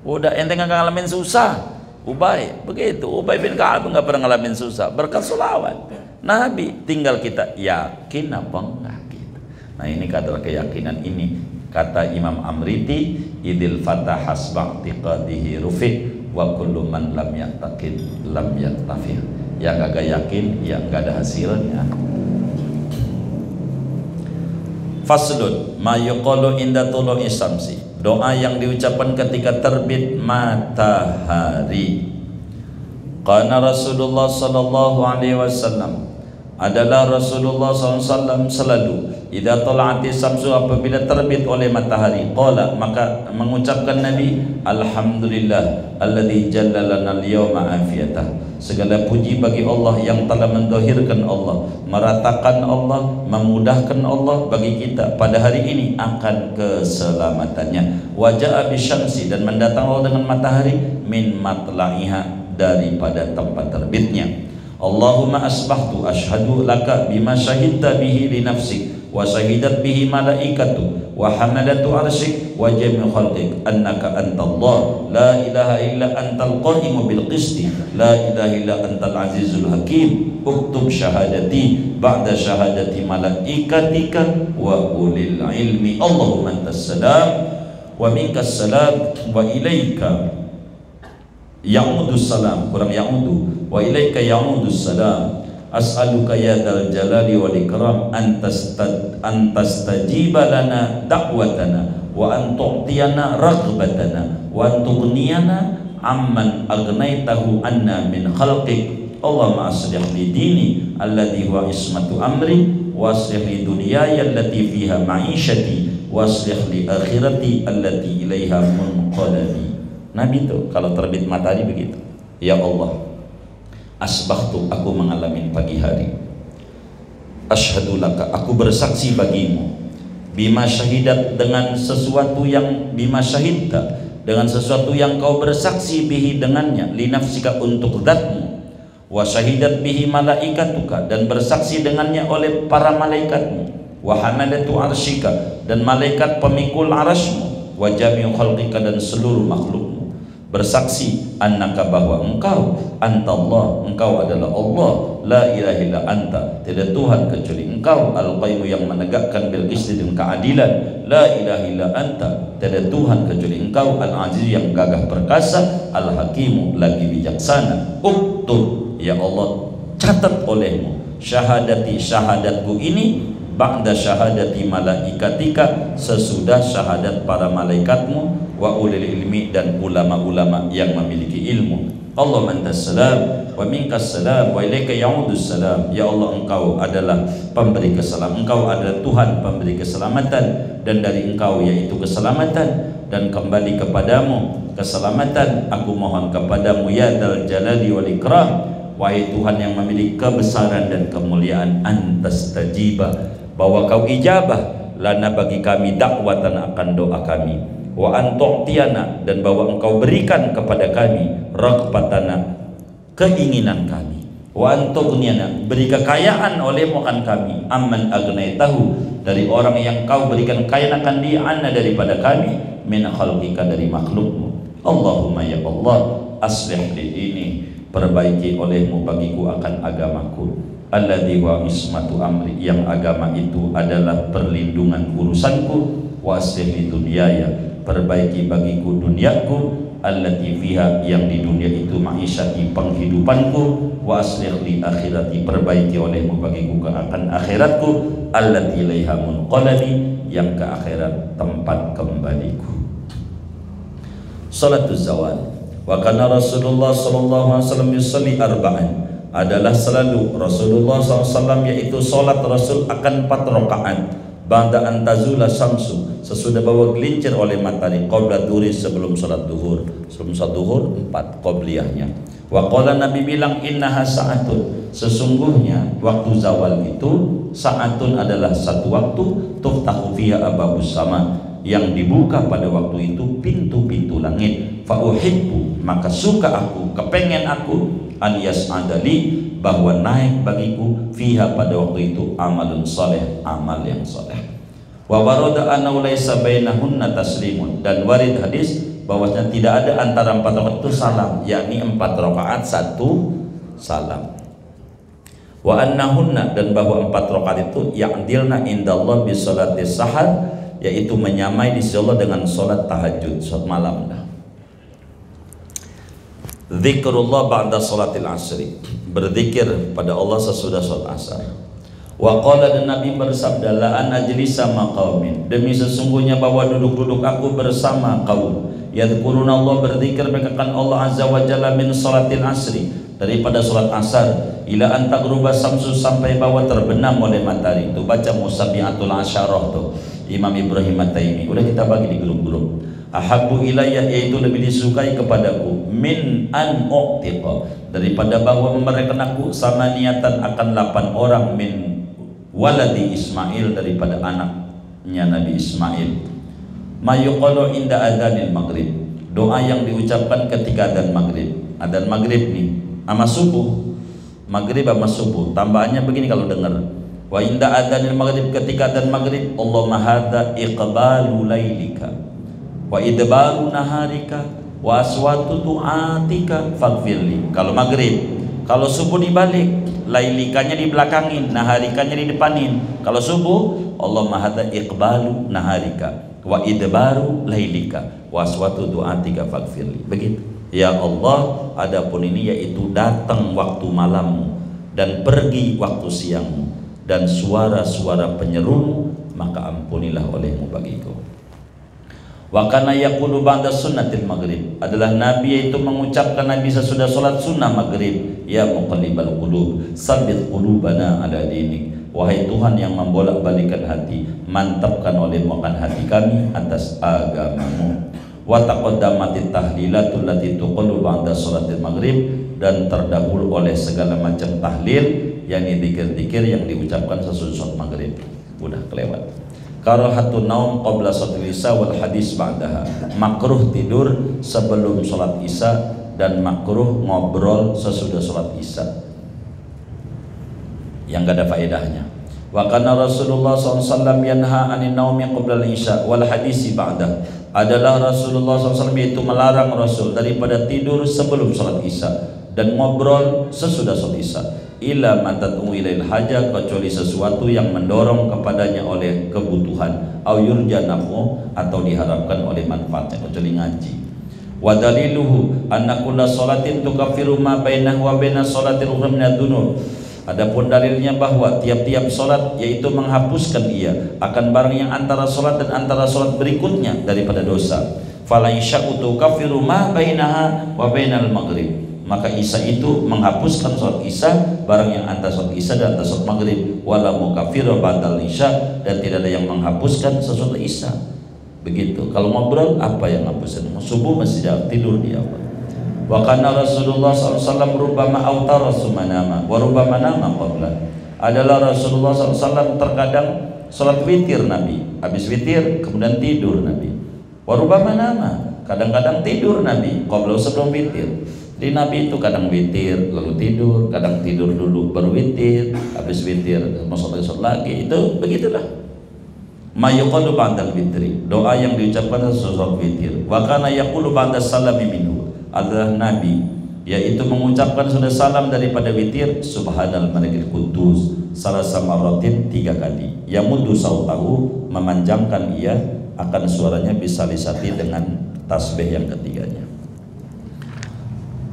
Udah ente nggak ngalamin susah. Ubay, begitu. Ubay bin Ka'ab nggak pernah ngalamin susah berkat sholawat. Nabi, tinggal kita yakin apa enggak gitu. Nah ini adalah keyakinan ini. Kata Imam Amriti, idil fatah hasba'tiqadihi rufi wa kullu man lam yaqtaqid lam yaktafi. Yang agak yakin ya enggak ada hasilnya. Faslun ma yuqalu inda tulu'i syamsi, doa yang diucapkan ketika terbit matahari. Qala Rasulullah sallallahu alaihi wasallam, adalah Rasulullah SAW selalu idza tala'ati syamsu, apabila terbit oleh matahari, qala, maka mengucapkan Nabi, alhamdulillah alladzi jallalana al-yawma afiyatah, segala puji bagi Allah yang telah mendohirkan Allah, meratakan Allah, memudahkan Allah bagi kita pada hari ini akan keselamatannya. Wa ja'a bisyamsi, dan mendatang Allah dengan matahari, min matla'iha, daripada tempat terbitnya. Allahumma asbahtu ashhadu laka bima syahidta bihi li nafsik, wa syahidat bihi malaikatu wa hamalatu arsyik wa jami'u khalqik annaka antallah la ilaha illa antal qa'imu bil qisti la ilaha illa antal azizul hakim uktub syahadati ba'da syahadati malaikatika wa ulil ilmi Allahumma antas salam wa minkas salam wa ilaika ya'udus salam, kurang ya'udu, wa ilaika ya'udus salam. As'aluka ya dzal jalali wal ikram antastajiba lana da'watana wa an tu'tiyana raghbatana wa an tughniyana amman agnaitahu anna min khalqik. Allahumma aslih li dini alladhi huwa ismatu amri wa aslih li dunyaya allati fiha ma'isyati wa aslih li akhirati allati ilaiha munqalabi. Nabi itu kalau terbit matahari begitu, ya Allah, asbahtu, aku mengalami pagi hari, asyhadu laka, aku bersaksi bagimu, bima syahidat, dengan sesuatu yang bima syahidta, dengan sesuatu yang kau bersaksi bihi dengannya, li nafsika, untuk zatmu, wa syahidat bihi malaikatuka, dan bersaksi dengannya oleh para malaikatmu, wa hamalatu arsyika, dan malaikat pemikul arasmu, wa jami'u khalqika, dan seluruh makhlukmu, bersaksi annaka, bahwa engkau antallah, engkau adalah Allah, la ilaha illa anta, tidak Tuhan kecuali engkau, al-qayyum, yang menegakkan bil qisti, dengan keadilan, la ilaha illa anta, tidak Tuhan kecuali engkau, al-aziz, yang gagah perkasa, al-hakimu, lagi bijaksana. Uktub, ya Allah, catat olehmu syahadati, syahadatku ini, ba'da syahadati malaikatika, sesudah syahadat para malaikatmu, wa ulil ilmi, dan ulama-ulama yang memiliki ilmu. Allahumma antas salam wa minkas salam wa ilaika ya'udus salam. Ya Allah, engkau adalah pemberi keselamatan, engkau adalah Tuhan pemberi keselamatan, dan dari engkau yaitu keselamatan, dan kembali kepadamu keselamatan. Aku mohon kepadamu ya dzal jalali wal ikram, wahai Tuhan yang memiliki kebesaran dan kemuliaan, antas tajiba, bahwa kau ijabah lana, bagi kami, dakwatan, akan doa kami, wa antu'tiyana, dan bahwa engkau berikan kepada kami, raghbatana, keinginan kami, wa antughniyana, beri kekayaan olehmu akan kami, amman agnaitahu, dari orang yang kau berikan kekayaan akan dia, anna, daripada kami, min khalqika, dari makhlukmu. Allahumma ya Allah, aslih li ini, perbaiki olehmu bagiku akan agamaku, alladhi wa ismatu amri, yang agama itu adalah perlindungan urusanku, wa aslih li dunyaya, perbaiki bagiku duniaku, allati fiha, yang di dunia itu ma'isyati, penghidupanku, wa aslih li akhirati, perbaiki olehmu bagiku akan akhiratku, allati ilaiha munqalabi, yang ke akhirat tempat kembaliku. Salatuz zawal. Wa kana Rasulullah sallallahu alaihi wasallam yusalli arba'an, adalah selalu Rasulullah SAW, yaitu salat Rasul akan 4 rakaat, ba'da antazula samsu, sesudah bahwa gelincir oleh matahari, qabla dhuhri, sebelum salat duhur, sebelum salat duhur 4 qabliyahnya. Wa qala, Nabi bilang, innaha sa'atun, sesungguhnya waktu zawal itu, sa'atun, adalah satu waktu, tuftahu fiha ababus sama, yang dibuka pada waktu itu pintu-pintu langit. Fa uhibbu, maka suka aku, kepengen aku, an yas'adali, bahwa naik bagiku, fiha, pada waktu itu, amalun saleh, amal yang saleh. Wa warada anna laisa bainahunna taslimun, dan warid hadis bahwasanya tidak ada antara 4 rakaat itu salam, yakni 4 rakaat 1 salam. Wa annahunna, dan bahwa 4 rakaat itu ya'dilna indallah bi sholatis sahar, yaitu menyamai di sisi Allah dengan sholat tahajud, sholat malam. Zikrullah ba'da sholatil asri, berzikir pada Allah sesudah sholat asar. Wa qala, dan Nabi bersabda, la an ajlisa maqaumin, demi sesungguhnya bahwa duduk-duduk aku bersama kaum, yadhkuruna Allah, berzikir mereka akan Allah azza wa jalla, min sholatil asri, daripada sholat asar, ila an taghruba samsu, sampai bahwa terbenam oleh matahari. Itu baca musabiatul asyarah tuh Imam Ibrahim At-Taimi, udah kita bagi di grup-grup. Ahabbu ilayya, yaitu lebih disukai kepadaku, min an u'tiqa, daripada bahwa memberikan aku sama niatan akan 8 orang, min waladi Ismail, daripada anaknya Nabi Ismail. Ma yuqalu inda adzanil maghrib, doa yang diucapkan ketika adzan maghrib. Adzan maghrib nih sama subuh, maghrib sama subuh, tambahannya begini kalau dengar, Wa inda adzanil maghrib, ketika adzan maghrib, Allahumma hadza iqbalu lailika wa idbaru naharika wa aswatu du'atika faghfirli. Kalau maghrib. Kalau subuh dibalik, lailikanya dibelakangin, naharikanya di depanin. Kalau subuh, Allahumma hadza iqbalu naharika wa idbaru lailika wa aswatu du'atika faghfirli. Begitu. Ya Allah, adapun ini yaitu datang waktu malammu dan pergi waktu siangmu dan suara-suara penyerumu, maka ampunilah olehmu bagiku. Wa kana yaqulu ba'da sunnatil maghrib, adalah Nabi yaitu mengucapkan Nabi sesudah salat sunnah maghrib, ya muqallibal qulub sabbit qulubana ala dinik. Wahai Tuhan yang membolak-balikan hati, mantapkan olehmu akan hati kami atas agamamu. Wa taqaddamatit tahlilatul lati tuqalu ba'da salatil maghrib, dan terdahulu oleh segala macam tahlil, yakni zikir-zikir yang diucapkan sesudah salat maghrib. Udah kelewat. Karahatun naum qabla salatil isya wal hadis ba'daha, makruh tidur sebelum salat isya dan makruh ngobrol sesudah salat isya yang gak ada faedahnya. Wa kana Rasulullah SAW yanha anin naumi qabla al-isya wal hadisi ba'dah, adalah Rasulullah SAW itu melarang Rasul daripada tidur sebelum salat isya dan ngobrol sesudah salat isya, illa matatu ilail hajah, kecuali sesuatu yang mendorong kepadanya oleh kebutuhan, au yurja nafu, atau diharapkan oleh manfaatnya, kecuali ngaji. Wa daliluhu anna kulla salatin tukaffiru ma bainahu wa baina salatil ukhra min ad-dunub, adapun dalilnya bahwa tiap-tiap salat yaitu menghapuskan ia akan barang yang antara salat dan antara salat berikutnya daripada dosa. Fala isya'u tukaffiru ma bainaha wa bainal maghrib, maka isya itu menghapuskan salat isya, barang yang antara salat isya dan antara salat maghrib. Wala mukaffiru ba'dal isya, dan tidak ada yang menghapuskan sesudah isya. Begitu. Kalau ngobrol, apa yang menghapuskan? Subuh masih tidur dia. Wa kana Rasulullah SAW rubbama autara sumanama wa rubbama nama qabla, adalah Rasulullah SAW terkadang salat witir Nabi, habis witir kemudian tidur Nabi. Wa rubbama nama, kadang-kadang tidur Nabi qabla, sebelum witir. Di Nabi itu kadang witir lalu tidur, kadang tidur dulu baru witir, habis witir mau sholat lagi, itu begitulah. Ma yuqalu ba'dal witri, doa yang diucapkan sesudah witir. Wa kana yaqulu ba'da salami minhu, adalah Nabi yaitu mengucapkan sudah salam daripada witir, subhanal malikil qudus salasa marratin, 3 kali. Yamuddu sautahu, memanjangkan ia akan suaranya bisa lisati dengan tasbih yang ketiganya.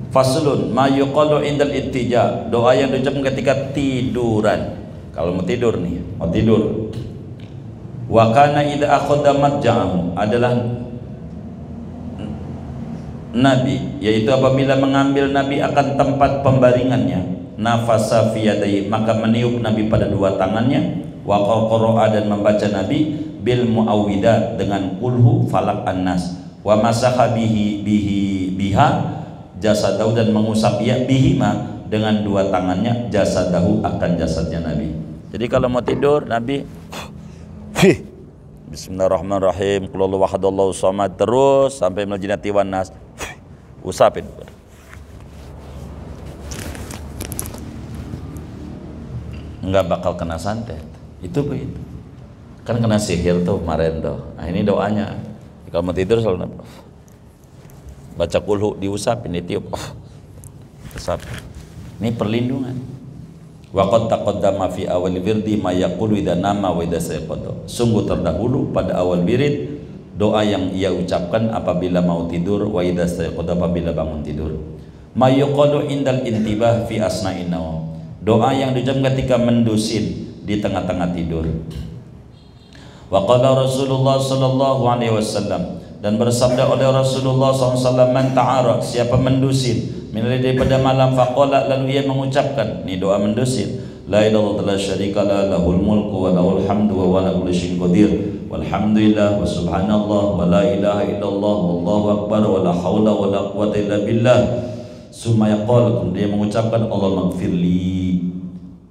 Faslun ma yuqalu indal ittija, doa yang diucapkan ketika tiduran. Kalau mau tidur nih, mau tidur. Wa kana idza akhadha madja'ahu, adalah Nabi yaitu apabila mengambil Nabi akan tempat pembaringannya, nafasa fi yadayhi, maka meniup Nabi pada 2 tangannya. Wa qara'a, dan membaca Nabi bil muawwidah, dengan qulhu falak annas. Wa masaha biha jasadahu, dan mengusap ia bihima, dengan 2 tangannya, jasadahu, akan jasadnya Nabi. Jadi kalau mau tidur Nabi Bismillahirrahmanirrahim, qul huwallahu ahad Allahu samad, terus sampai minal jinnati wan nas, usapin. Enggak bakal kena santet. Itu begitu. Kan kena sihir tuh kemarin tuh. Nah ini doanya. Kalau mau tidur selalu baca kulhu, diusapin, ditiup, usap. Ini perlindungan. Waqad taqaddama fi awal wirdi ma yaqulu idza nama wa idza sayqadha, sungguh terdahulu pada awal wirid doa yang ia ucapkan apabila mau tidur, wa idza sayqadha, apabila bangun tidur. Ma yuqalu indal intibah fi asna'in naum, doa yang diucapkan ketika mendusin di tengah-tengah tidur. Wa qala Rasulullah sallallahu alaihi wasallam, dan bersabda oleh Rasulullah SAW, man ta'ara, siapa mendusin minal daripada malam, faqala, lalu ia mengucapkan, ini doa mendusin, la ilaha illallah syarika la lahul mulku wa lahul hamdu wa ala kulli syai'in qadir walhamdulillah wa subhanallah wa la ilaha illallah wallahu akbar wa la haula wa la quwwata illa billah. Summa yaqul, dia mengucapkan Allah maghfirli,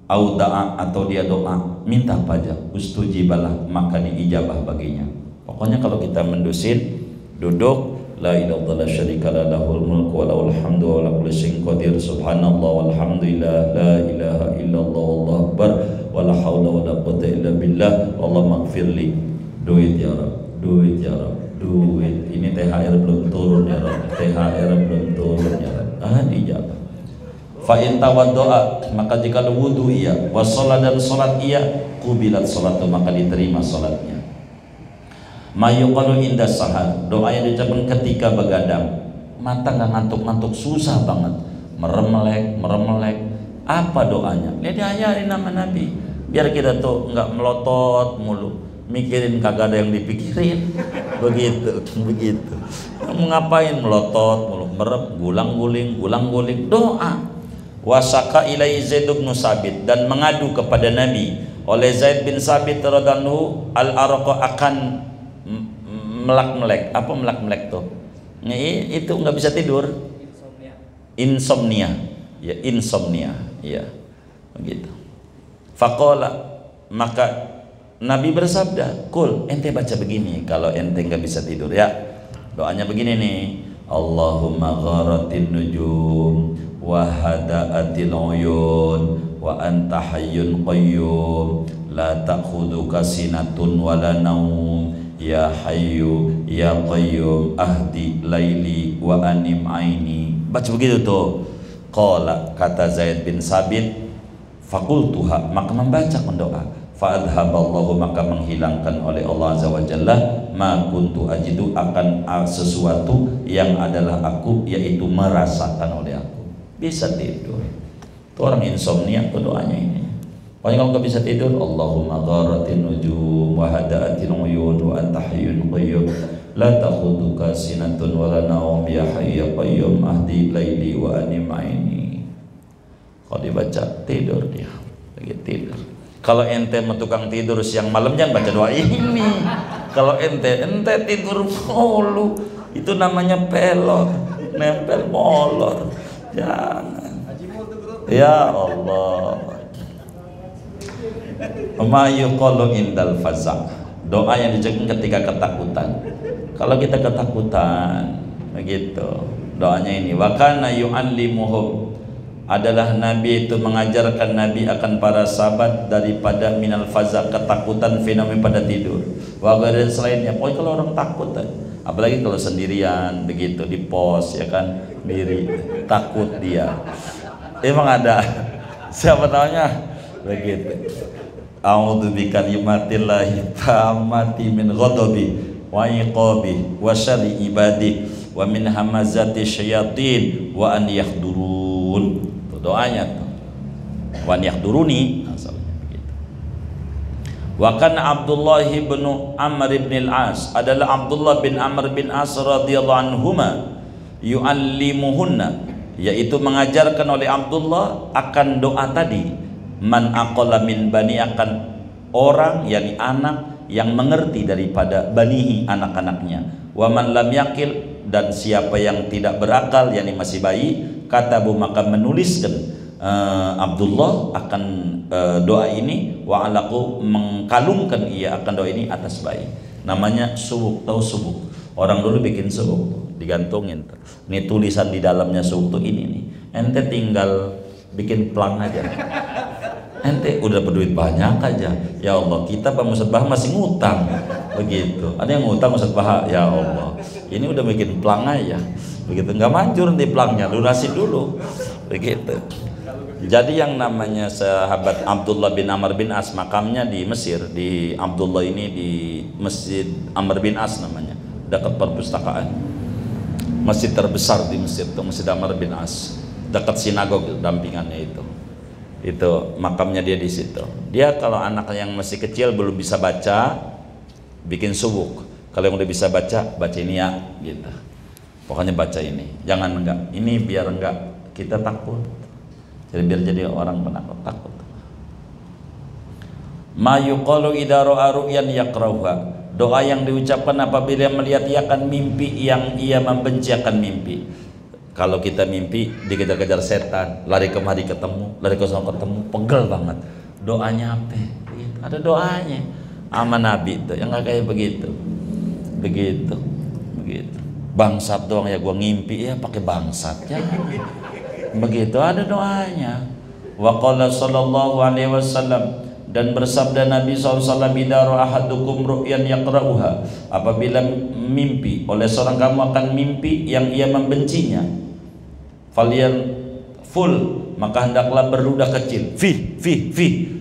au da'a, atau dia doa minta pajak, ustujibalah, maka diijabah baginya. Pokoknya kalau kita mendusin duduk, la ilaha illallah syarika la lahul mulku wa lahul hamdu wa la kulli syai'in qadir subhanallah walhamdulillah la ilaha illallah wallahu akbar wa wala haula wala quwwata illa billah, Allahumma ighfirli. Duit ya Rabb, duit ya Rabb, duit. Ini THR belum turun ya Rabb, THR belum turun ya Rabb. Dijawab. Fa in tawaddoa, maka jika wudu ia, wassalat dan salat ia, kubilat salatu, maka diterima salatnya. Mayuqalu inda sahar, doa yang diucapkan ketika begadang, mata nggak ngantuk-ngantuk, susah banget, meremelek. Apa doanya? Lihat diajarin nama Nabi, biar kita tuh nggak melotot mulu, mikirin kagak ada yang dipikirin, begitu. Mau ngapain melotot mulu, gulang-guling, doa. Wasaka ilai Zaid bin Sabit, dan mengadu kepada Nabi oleh Zaid bin Sabit radhiyallahu al-arqa akan melak-melek. Apa melak-melek tuh? Itu nggak bisa tidur. Insomnia. Ya, insomnia. Ya, begitu. Faqala, maka Nabi bersabda, "Kul, ente baca begini kalau ente nggak bisa tidur ya." Doanya begini nih. Allahumma gharatin nujum wa hada'atil uyun wa anta hayyun qayyum la ta'khudhuka sinatun wala naum ya hayyu ya qayyum ahdi laili wa anim aini. Baca begitu tuh. Qala, kata Zaid bin Sabit, faqultuha, maka membaca mendoa, fa adhaballahu, maka menghilangkan oleh Allah azza wa jalla ma kuntu ajidu, akan sesuatu yang adalah aku, yaitu merasakan oleh aku. Bisa tidur. Itu orang insomnia tuh doanya ini. Pokoknya kalau nggak bisa tidur, Allahumma gharatin nujum wa hada'atil uyun wa anta hayyun qayyum la ta'khudhuka sinatun wa la naum ya hayy ya qayyum ahdi laili wa anim aini. Kalau dibaca tidur dia, lagi tidur. Kalau ente mau tukang tidur siang malam jangan baca doa ini. Kalau ente tidur mulu, itu namanya pelor, nempel molor. Jangan. Ya Allah. Ma yuqalu indal faza', doa yang diucapkan ketika ketakutan. Kalau kita ketakutan, begitu. Doanya ini, wa kana yu'allimuhum, adalah Nabi itu mengajarkan Nabi akan para sahabat daripada minal faza', ketakutan fenomena pada tidur. Wa dan selainnya. Pokoknya kalau orang takut, apalagi kalau sendirian begitu di pos, ya kan, diri takut dia. Emang ada siapa namanya begitu. A'udzu bikalimatillahi tammati min ghadabi wa iqabi wa syarri ibadi wa min hamazati syayatin wa an yahdurun. Itu doanya tuh. Wa an yahduruni asalnya begitu. Wa kana Abdullah bin Amr bin al-As, adalah Abdullah bin Amr bin As radhiyallahu anhuma, yu'allimuhunna, yaitu mengajarkan oleh Abdullah akan doa tadi, man aqalla min bani, akan orang yakni anak yang mengerti daripada banihi, anak-anaknya, wa man lam yaqil, dan siapa yang tidak berakal yakni masih bayi, katabu, maka menuliskan Abdullah akan doa ini, wa alaku, mengkalungkan ia akan doa ini atas bayi. Namanya subuk. Tahu subuk? Orang dulu bikin subuk digantungin. Ini tulisan di dalamnya subuk tuh ini nih. Ente tinggal bikin plang aja. Ente udah berduit banyak aja. Ya Allah, kita Pak Ustadz Bah masih ngutang. Begitu. Ada yang ngutang Ustadz Bah, ya Allah. Ini udah bikin plang aja. Begitu, nggak manjur di plangnya, lunasin dulu. Begitu. Jadi yang namanya sahabat Abdullah bin Amr bin As, makamnya di Mesir, di Abdullah ini di Masjid Amr bin As namanya, dekat perpustakaan. Masjid terbesar di Mesir itu Masjid Amr bin As, dekat sinagog dampingannya itu. Itu makamnya dia di situ. Dia kalau anak yang masih kecil belum bisa baca, bikin subuk. Kalau yang udah bisa baca, baca ini ya, gitu. Pokoknya baca ini, jangan enggak. Ini biar enggak kita takut. Jadi biar jadi orang penakut takut. Ma yuqalu idza ra'a ru'yan yaqra'uha, doa yang diucapkan apabila melihat ia akan mimpi yang ia membenci akan mimpi. Kalau kita mimpi dikejar-kejar setan, lari kemari ketemu, lari ke sana ketemu, pegel banget. Doanya apa? Begitu. Ada doanya. Sama Nabi itu yang nggak kayak begitu. Begitu. Bangsat doang ya gua ngimpi ya pakai bangsat ya. Begitu, ada doanya. Wa qala sallallahu alaihi wasallam, Dan bersabda Nabi SAW, idza ra'a ahadukum ru'yan yaqra'uha, apabila mimpi oleh seorang kamu akan mimpi yang ia membencinya, falyan full, maka hendaklah berludah kecil fi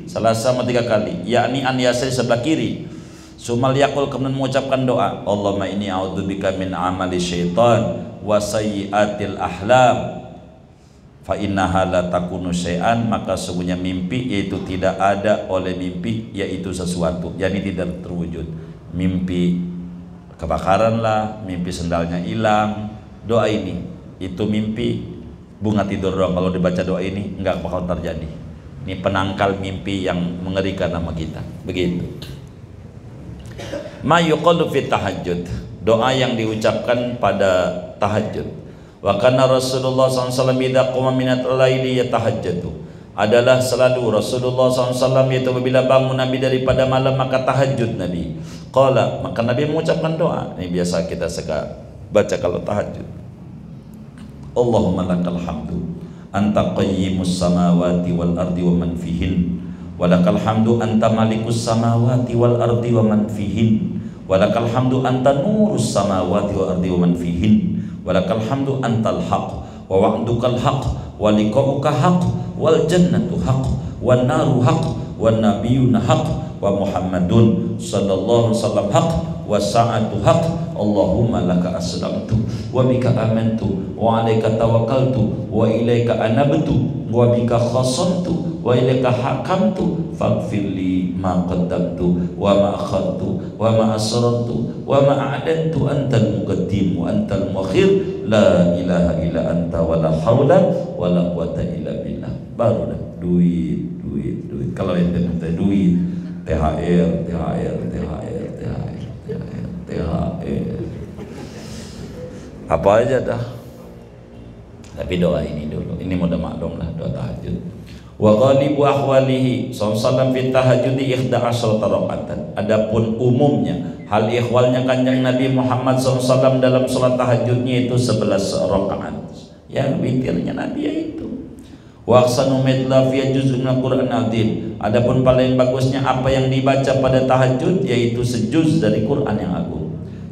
selasa 3 kali, yakni an yasir sebelah kiri. Sumal yakul, kemudian mengucapkan doa, Allahumma inni a'udzubika min amali syaitan wa sayyiatil ahlam fa innaha la takunu syai'an, maka sungguhnya mimpi yaitu tidak ada oleh mimpi yaitu sesuatu, yakni tidak terwujud. Mimpi kebakaran lah, mimpi sendalnya hilang, doa ini itu mimpi bunga tidur doang. Kalau dibaca doa ini enggak bakal terjadi. Ini penangkal mimpi yang mengerikan sama kita. Begitu. Ma yuqalu fi tahajjud, doa yang diucapkan pada tahajud. Wa kana Rasulullah SAW idza qama minal laili yatahajjatu, adalah selalu Rasulullah SAW itu apabila bangun Nabi daripada malam maka tahajud Nabi. Qala, maka Nabi mengucapkan doa. Ini biasa kita suka baca kalau tahajud. Allahumma lakal hamdu anta qayyimus samawati wal ardi wa man fihin, walakal hamdu anta malikus samawati wal ardi wa man fihin, walakal hamdu anta nurus samawati wal ardi wa man fihin, walakal hamdu antal haq wa wa'dukal haq wa liqa'uka haq wal jannatu haq wan naru haq wan nabiyyuna haq wa Muhammadun sallallahu alaihi wasallam haq wa sa'atu haq. Allahumma laka aslamtu wa bika amantu wa alaika tawakkaltu wa ilaika anabtu wa bika khasamtu wa ilaika hakamtu faghfirli ma qaddamtu wa ma akhadtu wa ma asrartu wa ma a'lantu antal muqaddim wa antal muakhir la ilaha illa anta wa la haula wa la quwata illa billah. Baru dah duit. Kalau ente minta duit, THR. Apa aja dah. Tapi doa ini dulu. Ini mudah maklum lah, doa tahajud. Wa ghalibu ahwalihi sallallahu fi tahajjudi 11 rakaatan. Adapun umumnya hal ihwalnya kanjeng Nabi Muhammad SAW dalam salat tahajudnya itu 11 rakaat. Yang witirnya Nabi yaitu. Wa ahsanu mithla fi juz'un Al-Qur'an azim. Adapun paling bagusnya apa yang dibaca pada tahajud yaitu sejuz dari Quran yang agung.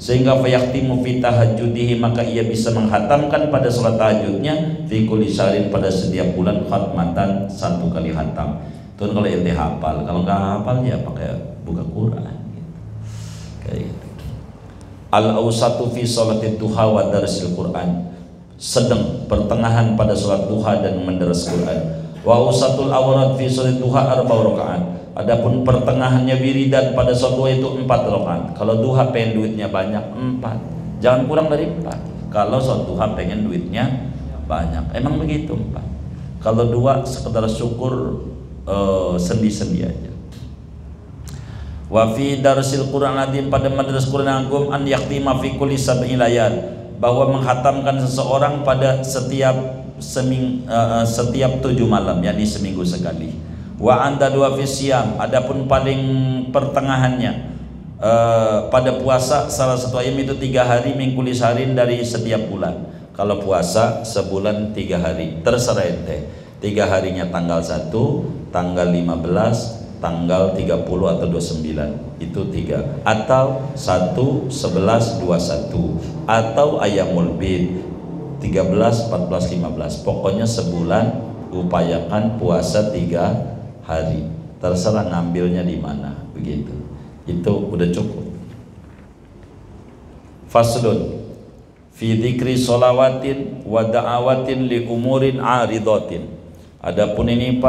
Sehingga fayaqtimu fi tahajjudihi, maka ia bisa menghatamkan pada salat tahajudnya fi kulli syahrin, pada setiap bulan khatmatan 1 kali khatam. Itu kalau ente hafal, kalau enggak hafal ya pakai buka Quran gitu. Kayak gitu. Al-awsatu fi sholati duha wa darsil Quran, sedang pertengahan pada salat duha dan mendaras Quran. Wa usatul awrat fi sholati duha 4 rakaat. Adapun pertengahannya wiridan pada salat duha itu 4 rakaat. Kalau duha pengen duitnya banyak 4, jangan kurang dari 4. Kalau salat duha pengen duitnya banyak, emang begitu 4. Kalau 2 sekedar syukur sendi-sendi aja. Wa fi darsil Quran azim, pada madrasah Quran agung, an yaktima fi kulli sab'i layal, bahwa menghatamkan seseorang pada setiap 7 malam, yakni seminggu sekali. Wa anda 2 fi siyam, adapun paling pertengahannya pada puasa salah satu ayam itu 3 hari min kulli syahrin, dari setiap bulan. Kalau puasa sebulan 3 hari, terserah ente. 3 harinya tanggal 1, tanggal 15, tanggal 30 atau 29, itu 3, atau 1, 11, 21, atau ayamul bid 13, 14, 15. Pokoknya sebulan upayakan puasa 3 hari, terserah ngambilnya di mana, begitu. Itu udah cukup. Faslun fi dzikri sholawatin wa da'awatin li umurin aridatin. Adapun ini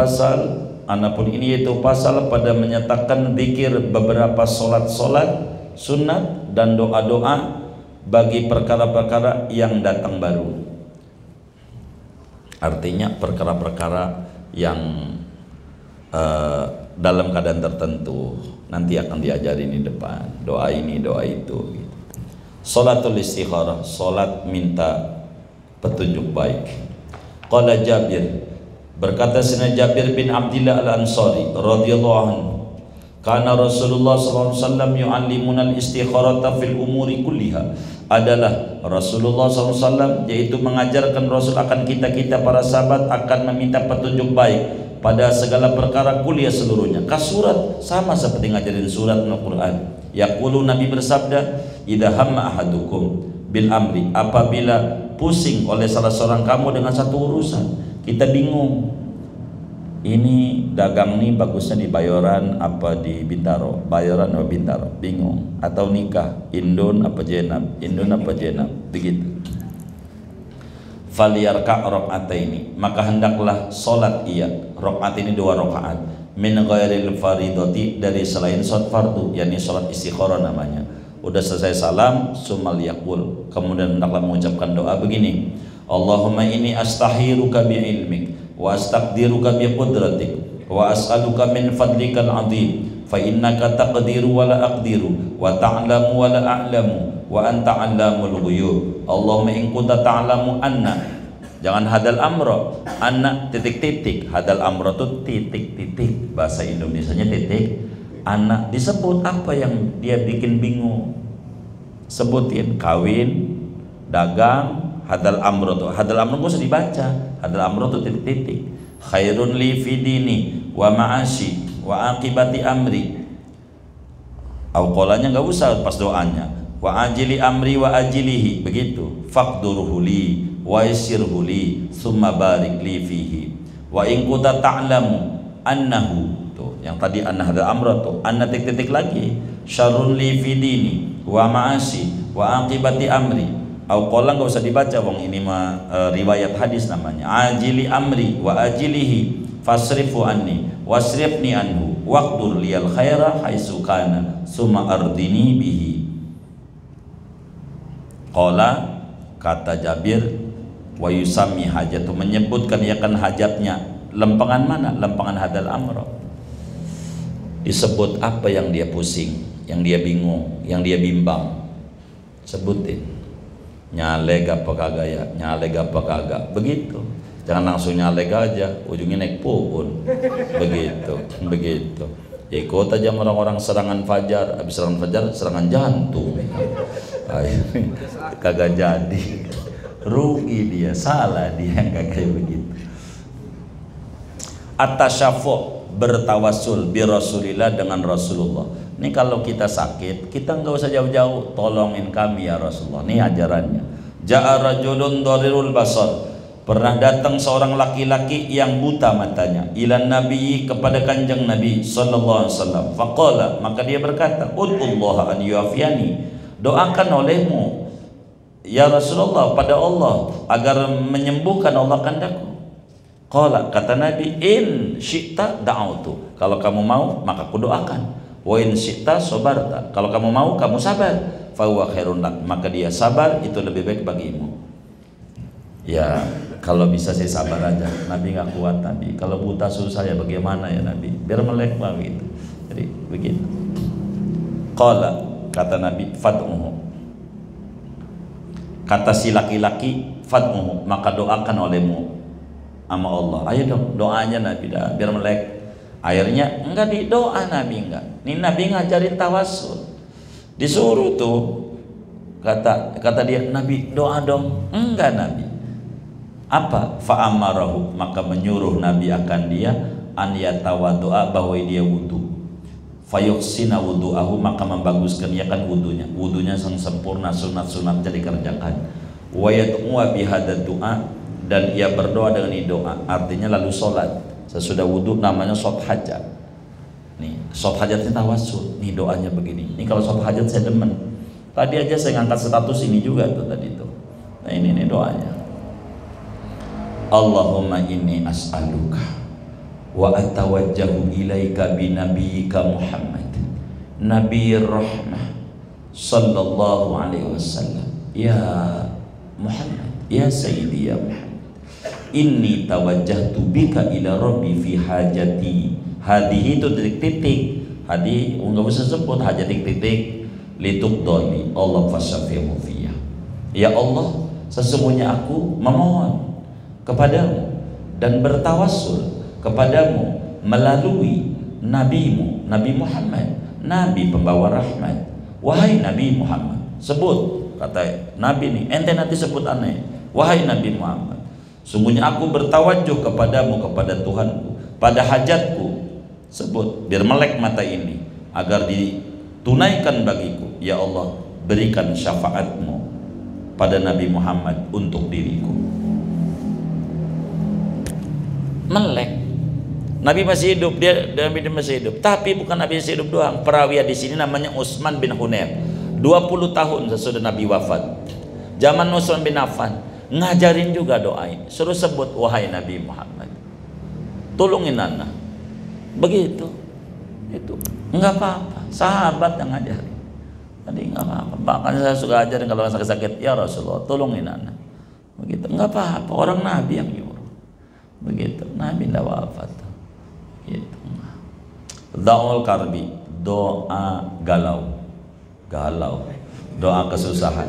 yaitu pasal pada menyatakan zikir beberapa solat-solat sunat dan doa-doa bagi perkara-perkara yang datang baru. Artinya perkara-perkara yang dalam keadaan tertentu nanti akan diajarin di depan, doa ini doa itu gitu. Salatul istikharah, salat minta petunjuk baik. Qala Jabir, berkata Sayyidina Jabir bin Abdillah Al-Ansari radhiyallahu anhu, kana Rasulullah sallallahu alaihi wasallam yu'allimuna al-istikharata fil umuri kulliha. Adalah Rasulullah SAW yaitu mengajarkan Rasul akan kita para sahabat akan meminta petunjuk baik pada segala perkara kuliah seluruhnya. Kasurat sama seperti ngajarin surat Al-Quran. Yaqulu, Nabi bersabda, idza hamma ahadukum bil amri, apabila pusing oleh salah seorang kamu dengan satu urusan, kita bingung, ini dagang nih bagusnya di Bayoran apa di Bintaro, Bayoran apa Bintaro, bingung, atau nikah Indon apa Jenab, Indon apa Jenab, begitu. Faliyarka' rakaataini, maka hendaklah solat ia rakaat ini 2 rakaat min ghairil faridati, dari selain salat fardu, yakni salat istikharah namanya. Udah selesai salam, sumal yaqul, kemudian hendaklah mengucapkan doa begini, Allahumma inni astahiruka bi ilmik wa astaqdiruka bi qudratik wa as'aluka min fadlikal azim fa innaka taqdiru wa la aqdiru wa ta'lamu wa la a'lamu wa anta 'allamul ghuyub. Allahumma in kunta ta'lamu anna, jangan hadal amro, anna titik-titik, hadal amro itu titik-titik, bahasa Indonesianya titik, anak disebut apa yang dia bikin bingung, sebutin kawin, dagang, hadal amro tuh, hadal amro gak usah dibaca, hadal amro tuh titik-titik, khairun li fi dini wa ma'ashi wa akibati amri, awqalanya gak usah pas doanya, wa ajili amri wa ajilihi, begitu, faqdurhu li wa yassirhu li summa barik li fihi wa in kunta ta'lamu annahu, tuh yang tadi anna hadal amro tuh, anna titik-titik lagi, syarrun li fi dini wa ma'ashi wa akibati amri, au qala enggak usah dibaca wong ini mah riwayat hadis namanya, ajili amri wa ajilihi fasrifu anni wasrifni anhu waqdur liyal khaira haitsu kana summa ardini bihi. Qala, kata Jabir, wa yusammi hajatu, menyebutkan iakan hajatnya, lempengan mana? Lempengan hadal amro, disebut apa yang dia pusing, yang dia bingung, yang dia bimbang, sebutin, nyaleg apa kagak ya, nyaleg apa kagak, begitu. Jangan langsung nyaleg aja, ujungnya naik puun, begitu, begitu. Ikut aja orang-orang serangan fajar, habis serangan fajar serangan jantung, kagak jadi, rugi dia, salah dia yang kayak begitu. At-tasyafu', bertawassul bi Rasulillah, dengan Rasulullah. Ini kalau kita sakit, kita nggak usah jauh-jauh, tolongin kami ya Rasulullah. Ini ajarannya. Ja'a rajulun dharirul basar, pernah datang seorang laki-laki yang buta matanya, ilan nabi, kepada kanjeng Nabi sallallahu alaihi wasallam. Faqala, maka dia berkata, ud'ullaha an yuafiyani, doakan olehmu ya Rasulullah pada Allah agar menyembuhkan Allah kandaku. Qala, kata Nabi, in syi'ta da'autu, kalau kamu mau maka aku doakan, wa in syi'ta sabarta, kalau kamu mau kamu sabar, fa huwa khairun lak, maka dia sabar itu lebih baik bagimu. Ya kalau bisa saya sabar aja, Nabi nggak kuat Nabi, kalau buta susah ya bagaimana ya Nabi, biar melek lah gitu. Jadi begitu. Qala, kata Nabi, fad'uhu, kata si laki-laki, fad'uhu, maka doakan olehmu sama Allah. Ayo dong doanya Nabi dah, biar melek. Akhirnya enggak didoa Nabi, enggak. Ini Nabi ngajarin tawassul, disuruh tuh, kata dia, Nabi doa dong, enggak Nabi. Apa? Fa'amarahu, maka menyuruh Nabi akan dia an yatawaddu'a, bahwa dia wudu, fayuhsina wudu'ahu, maka membaguskan ia kan wudunya, wudunya yang sempurna, sunat-sunatnya dikerjakan, wa yad'u'a bihadad du'a, dan ia berdoa dengan ini doa, artinya lalu sholat. Sesudah wudu namanya sholat hajat. Nih sholat hajatnya tawassul, nih doanya begini. Nih kalau sholat hajat saya demen, tadi aja saya ngangkat status ini juga tuh tadi tuh. Nah ini doanya, Allahumma inni as'aluka wa atawajjahu ilaika bi nabiyyika Muhammad nabiyir rahmah sallallahu alaihi wasallam, ya Muhammad, ya sayyidi ya Muhammad, inni tawajjahtu bika ila rabbi fi hajati hadhihi, itu titik-titik, hadi enggak usah sebut hajat titik-titik, lituqdali Allah fasyafi'u fiyya, ya Allah sesungguhnya aku memohon kepadamu dan bertawassul kepadamu melalui nabimu Nabi Muhammad, Nabi pembawa rahmat. Wahai Nabi Muhammad, sebut, kata Nabi nih, ente nanti sebut aneh, wahai Nabi Muhammad, sungguhnya aku bertawajuh kepadamu, kepada Tuhanku, pada hajatku sebut, biar melek mata ini agar ditunaikan bagiku. Ya Allah, berikan syafaatmu pada Nabi Muhammad untuk diriku. Melek, Nabi masih hidup, Nabi masih hidup. Tapi bukan Nabi masih hidup doang. Perawi di sini namanya Utsman bin Hunayf. 20 tahun sesudah Nabi wafat. Zaman Utsman bin Affan ngajarin juga doa ini. Suruh sebut, wahai Nabi Muhammad, tolongin anak. Begitu. Itu enggak apa-apa. Sahabat yang ngajarin. Tadi enggak apa-apa. Bahkan saya suka ajarin kalau sakit-sakit, ya Rasulullah, tolongin anak. Begitu. Enggak apa-apa. Orang Nabi yang nyuruh. Begitu. Nabi enggak wafat. Gitu. Da'ul karbi, doa galau, doa kesusahan,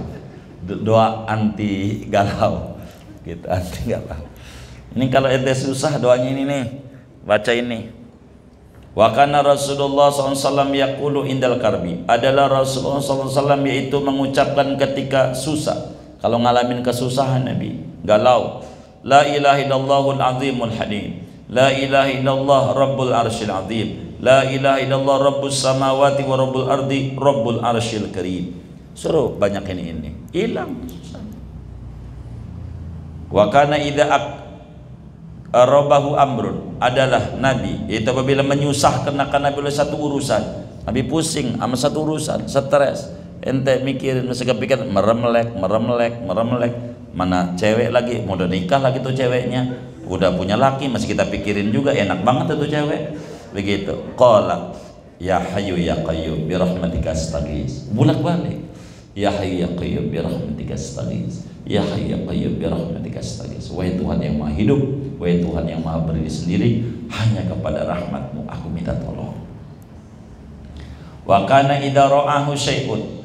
doa anti galau, gitu, anti galau. Ini kalau ente susah, doanya ini nih, baca ini. Wa kana Rasulullah SAW yaqulu indal karbi, adalah Rasulullah SAW yaitu mengucapkan ketika susah, kalau ngalamin kesusahan Nabi, galau, la ilaha illallahul azimul halim, la ilaha illallah rabbul arsyil azim, la ilaha illallah rabbus samawati wa rabbul ardi rabbul arsyil karim. Suruh banyak ini hilang susah. Wa kana idza arabahu amrun, adalah Nabi itu apabila menyusahkan akan Nabi oleh satu urusan, Nabi pusing sama satu urusan, stres, ente mikirin masih kepikir meremelek, mana cewek lagi, mau udah nikah lagi tuh ceweknya, udah punya laki masih kita pikirin juga, enak banget tuh cewek. Begitu. Qala ya hayyu ya qayyum bi rahmatika astaghits. Bolak-balik. Ya hayyu ya qayyum bi rahmatika astaghits. Ya hayyu ya qayyum bi rahmatika astaghits. Wahai Tuhan yang Maha Hidup, wahai Tuhan yang Maha Berdiri sendiri, hanya kepada rahmat-Mu aku minta tolong. Wa kana idza ra'ahu syai'un,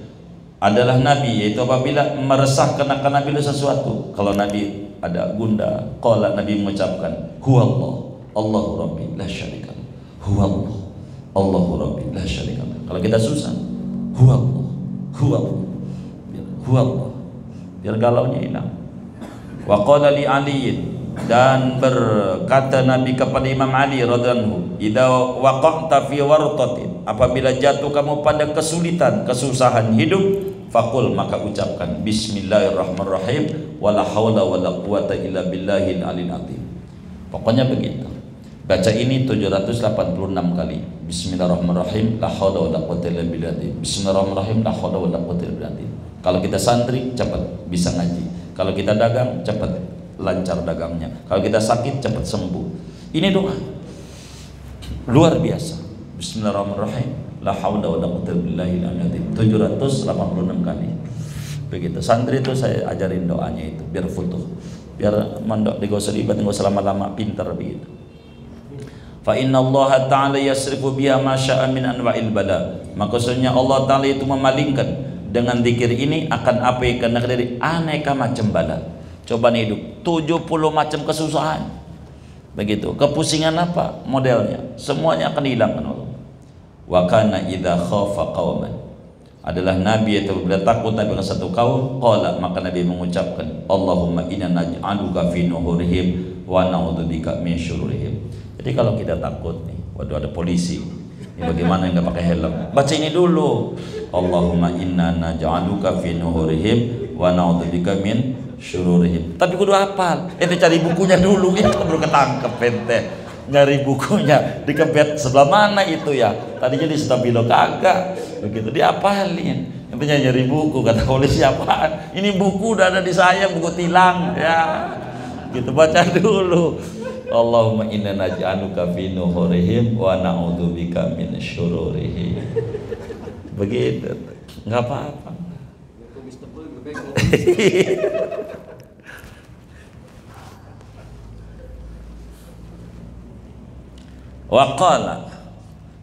adalah Nabi yaitu apabila meresahkan akan Nabi sesuatu. Kalau Nabi ada gundah, qala, Nabi mengucapkan huwallah Allahu rabbi la syarika lahu, huwallah Allahu rabbi la syarika lahu. Kalau kita susah, huwallah biar galaunya hilang. Wa qala li aliyin, dan berkata Nabi kepada Imam Ali radhiyallahu anhu, idza waqa'ta fi wartatin, apabila jatuh kamu pada kesulitan, kesusahan hidup, faqul, maka ucapkan bismillahirrahmanirrahim wala haula wala quwata illa billahil aliyil azim. Pokoknya begitu. Baca ini 786 kali. Bismillahirrahmanirrahim, la haula wala quwata illa billah. Bismillahirrahmanirrahim, la haula wala quwata illa billah. Kalau kita santri cepat bisa ngaji. Kalau kita dagang cepat lancar dagangnya. Kalau kita sakit cepat sembuh. Ini doa luar biasa. Bismillahirrahmanirrahim, la haula wala quwata illa billah, 786 kali. Begitu. Santri itu saya ajarin doanya itu biar futuh. Biar mondok enggak usah ribet, enggak usah lama-lama, pintar begitu. Fa inna Allah ta'ala yasrifu biha ma syaa min anwa'il bala. Maksudnya Allah Ta'ala itu memalingkan dengan zikir ini akan apa yang kena dari aneka macam bala. Coba nih hidup 70 macam kesusahan. Begitu. Kepusingan apa modelnya? Semuanya akan dihilangkan Allah. Wa kana idza khafa qauman, adalah Nabi itu bila takut Nabi dengan satu kaum, qala, maka Nabi mengucapkan Allahumma inna naj'aluka fi nuhurihim wa na'udzubika min syururihim. Jadi kalau kita takut nih, waduh ada polisi, ini bagaimana yang nggak pakai helm? Baca ini dulu. Allahumma inna naj'aluka fi nuhurihim wa na'udzubika min syururihim. Tapi kudu hafal. Ente cari bukunya dulu, itu baru ketangkep ente. Nyari bukunya di kempet sebelah mana itu ya? Tadinya di stabilo kagak. Begitu diapalin. Intinya nyari buku, kata polisi apaan? Ini buku udah ada di saya, buku tilang ya. Gitu, baca dulu. Allahumma inna naj'aluka fi nuhurihim wa na'udzubika min syururihim. Begitu. Enggak apa-apa. Wa qala,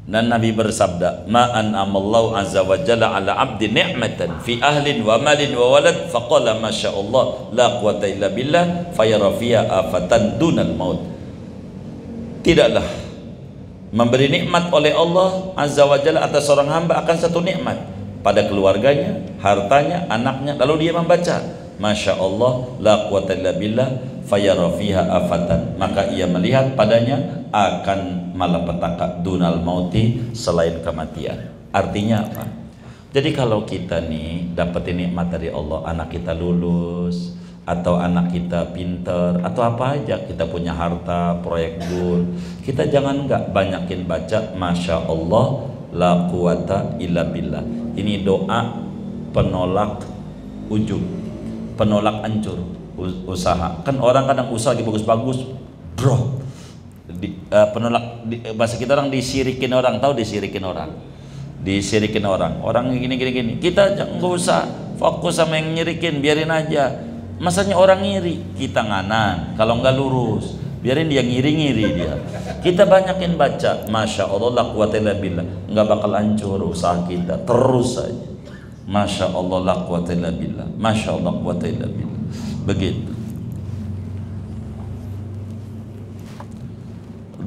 dan Nabi bersabda, ma an'amallahu azza wa jalla ala abdi ni'matan fi ahlin wa malin wa walad faqala masyaallah la quwata illa billah fayara fiha afatan dunal maut. Tidaklah memberi nikmat oleh Allah azza wa jalla atas seorang hamba akan satu nikmat pada keluarganya, hartanya, anaknya, lalu dia membaca Masya Allah, la quwata illa billah, fayara fiha afatan, maka ia melihat padanya akan malapetaka dunal mauti, selain kematian. Artinya apa? Jadi kalau kita nih dapetin nikmat dari Allah, anak kita lulus, atau anak kita pinter, atau apa aja, kita punya harta, proyek goal, kita jangan nggak banyakin baca Masya Allah, la quwata illa billah. Ini doa penolak ujub, penolak hancur usaha. Kan orang kadang usaha lagi bagus-bagus, bro, penolak, bahasa kita orang disirikin orang, tahu disirikin orang, disirikin orang gini. Kita nggak usah fokus sama yang nyirikin, biarin aja. Masanya orang ngiri, kita nganan, kalau nggak lurus, biarin dia ngiri-ngiri dia. Kita banyakin baca Masya Allah, la quwata illa billah, nggak bakal hancur usaha kita, terus saja. Masya Allah, la quwata illa billah, Masya Allah, la quwata illa billah. Begitu.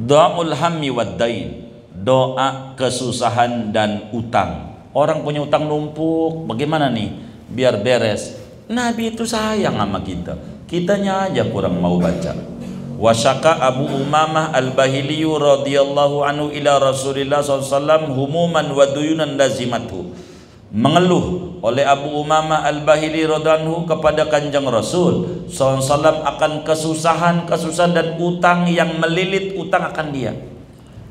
Doaul hammi wad dain, doa kesusahan dan utang. Orang punya utang numpuk, bagaimana nih biar beres? Nabi itu sayang sama kita, kitanya aja kurang mau baca. Wasyaka Abu Umamah Al-Bahili radhiyallahu anhu ila Rasulillah SAW humuman wa duyunan lazimatu. Mengeluh oleh Abu Umamah Al-Bahili radhiyallahu kepada Kanjeng Rasul SAW akan kesusahan dan utang yang melilit utang akan dia.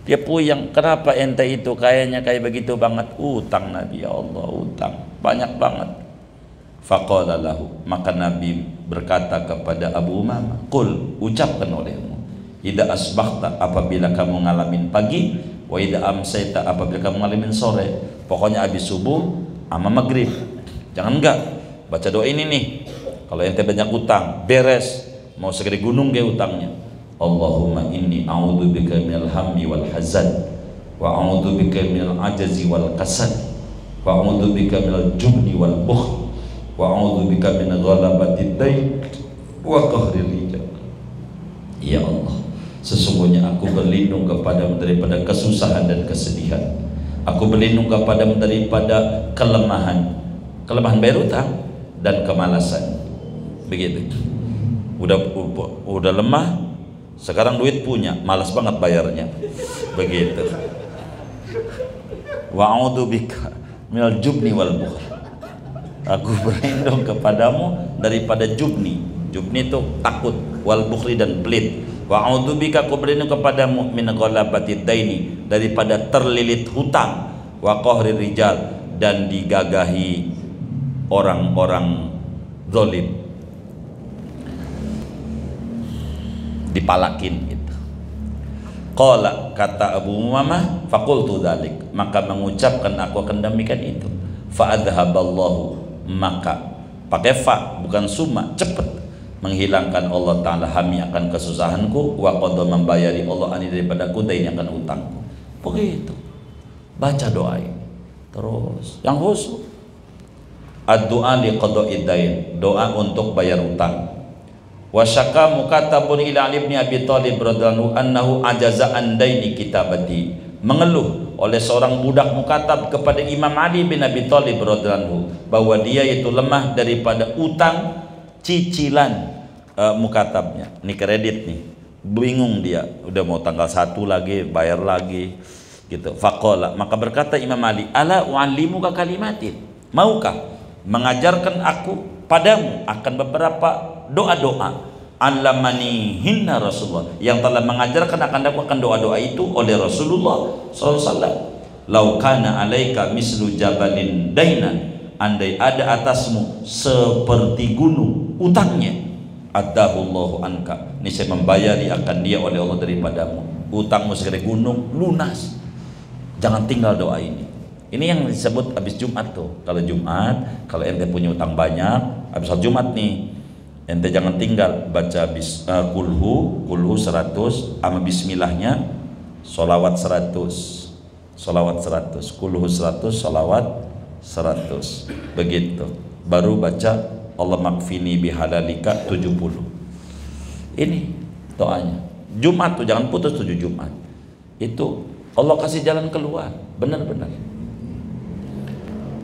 Dia puyeng, kenapa ente itu kayaknya kayak begitu banget? Utang Nabi, ya Allah, utang banyak banget. Faqala lahu, maka Nabi berkata kepada Abu Umamah, qul, ucapkan olehmu, idza asbahta, apabila kamu ngalamin pagi, wa idza amsayta, apabila kamu ngalamin sore. Pokoknya habis subuh sama maghrib, jangan enggak baca doa ini nih. Kalau ente banyak utang, beres, mau segede gunung kayak utangnya. Allahumma inni a'udzubika minal hammi wal hazan, wa a'udzubika minal ajazi wal kasal, wa a'udzubika minal jubni wal bukhl, wa a'udzubika min ghalabatid dain wa qahril rijal. Ya Allah, sesungguhnya aku berlindung kepadamu daripada kesusahan dan kesedihan. Aku berlindung kepadamu daripada kelemahan bayar utang dan kemalasan. Begitu. Udah lemah, sekarang duit punya, malas banget bayarnya. Begitu. Wa a'udzubika minal jubni wal bukhl. Aku berlindung kepadamu daripada jubni. Jubni itu takut, wal bukhli dan pelit. Wa a'udzubika, aku berlindung kepadamu min ghalabatid daini, daripada terlilit hutang, wa qahri rijal, dan digagahi orang-orang zalim, dipalakin itu. Qala, kata Abu Umamah, faqultu dzalik, maka mengucapkan aku akan demikian itu. Fa adhaballahu, maka pakai fa bukan summa, cepet menghilangkan Allah Ta'ala hami akan kesusahanku, wa qadha membayari Allah ani daripada ku daini akan utangku. Begitu baca doa ini terus yang khusus. Ad-du'a li qada'i dain, doa untuk bayar utang. Wa syaka mukatabun ila Ali bin Abi Thalib radhiyallahu annahu ajaza an daini kitabati, mengeluh oleh seorang budak mukatab kepada Imam Ali bin Abi Thalib radhiyallahu bahwa dia itu lemah daripada utang cicilan mukatabnya. Ini kredit nih, bingung dia, udah mau tanggal 1 lagi bayar lagi gitu. Faqala, maka berkata Imam Ali, ala u'allimuka kalimatin, maukah mengajarkan aku padamu akan beberapa doa-doa allamani hinna Rasulullah, yang telah mengajarkan akan doa-doa itu oleh Rasulullah SAW. Lau kana alaika mislu jabalin dainan, andai ada atasmu seperti gunung utangnya, adahullahu anka, ini saya membayari akan dia oleh Allah daripadamu. Utangmu segede gunung, lunas. Jangan tinggal doa ini. Ini yang disebut habis Jumat tuh. Kalau Jumat, kalau ente punya utang banyak, habis Jumat nih, ente jangan tinggal baca kulhu 100 sama bismillahnya, solawat 100, kulhu 100, solawat 100. Begitu. Baru baca Allah makfini bihalalika 70. Ini doanya. Jumat tuh jangan putus 7 Jumat. Itu Allah kasih jalan keluar, benar-benar.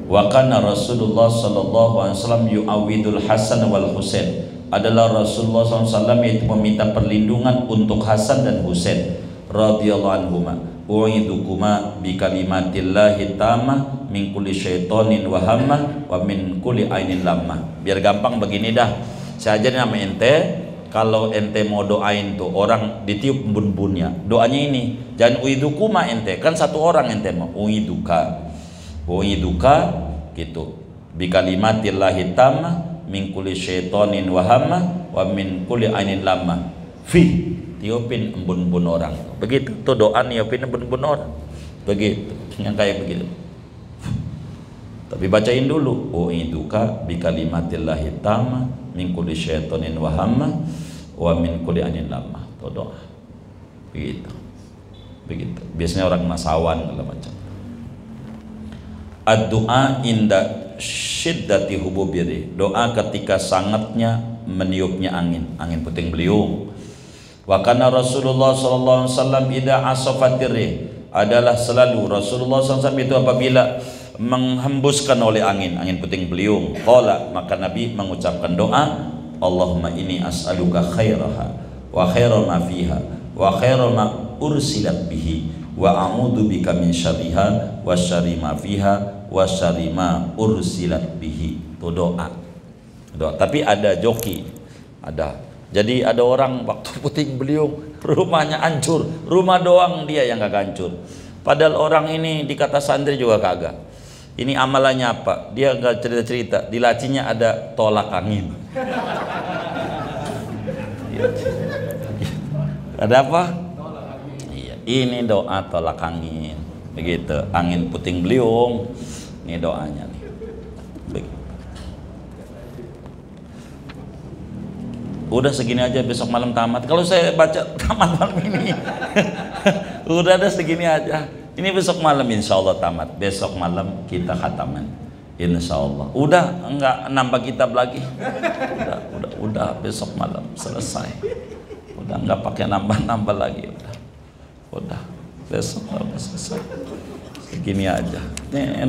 Wa kana Rasulullah sallallahu alaihi wasallam yu'awidul Hasan wal Husain. Adalah Rasulullah SAW yaitu meminta perlindungan untuk Hasan dan Husain radhiyallahu anhuma. U'idukuma bi kalimatillahi tamah min kulli syaitonin wa hammah wa min kulli ainin lammah. Biar gampang begini dah. Saya ajarin sama ente, kalau ente mau doain tuh orang ditiup bun-bunnya. Doanya ini, jangan u'idukuma ente, kan satu orang ente mau u'iduka gitu. Bi kalimatillahi tamah min kulli syaitonin wa hammah wa min kulli ainin lammah. Fi tiupin embun-embun orang. Begitu tuh doa niupin embun-embun orang. Begitu, yang kayak begitu. Tapi bacain dulu. U'iduka bi kalimatillahi tamah min kulli syaitonin wa hammah wa min kulli ainin lammah. Tuh doa. Begitu. Begitu. Biasanya orang nasawan kalau macam. Ad-du'a inda syiddati hububiri. Doa ketika sangatnya meniupnya angin puting beliung. Wa kana Rasulullah sallallahu alaihi wasallam idza asafatir rih. Adalah selalu Rasulullah SAW itu apabila menghembuskan oleh angin puting beliung, qala, maka Nabi mengucapkan doa, Allahumma inni as'aluka khairaha wa khaira ma fiha wa khaira ma ursilat bihi wa a'udzu bika min syarriha wa syarri ma fiha wa syarri ma ursilat bihi. Itu doa. Tapi ada joki, ada. Jadi ada orang waktu puting beliung rumahnya hancur, rumah doang dia yang gak hancur. Padahal orang ini dikata santri juga kagak. Ini amalannya apa? Dia gak cerita-cerita, di lacinya ada tolak angin. Ada apa? Iya, ini doa tolak angin. Begitu, angin puting beliung. Ini doanya nih. Begitu. Udah segini aja, besok malam tamat. Kalau saya baca tamat malam ini udah ada segini aja. Ini besok malam insya Allah tamat. Besok malam kita khataman insya Allah. Udah enggak nambah kitab lagi. Udah besok malam selesai. Udah enggak pakai nambah lagi. Udah besok malam selesai. Segini aja. Ini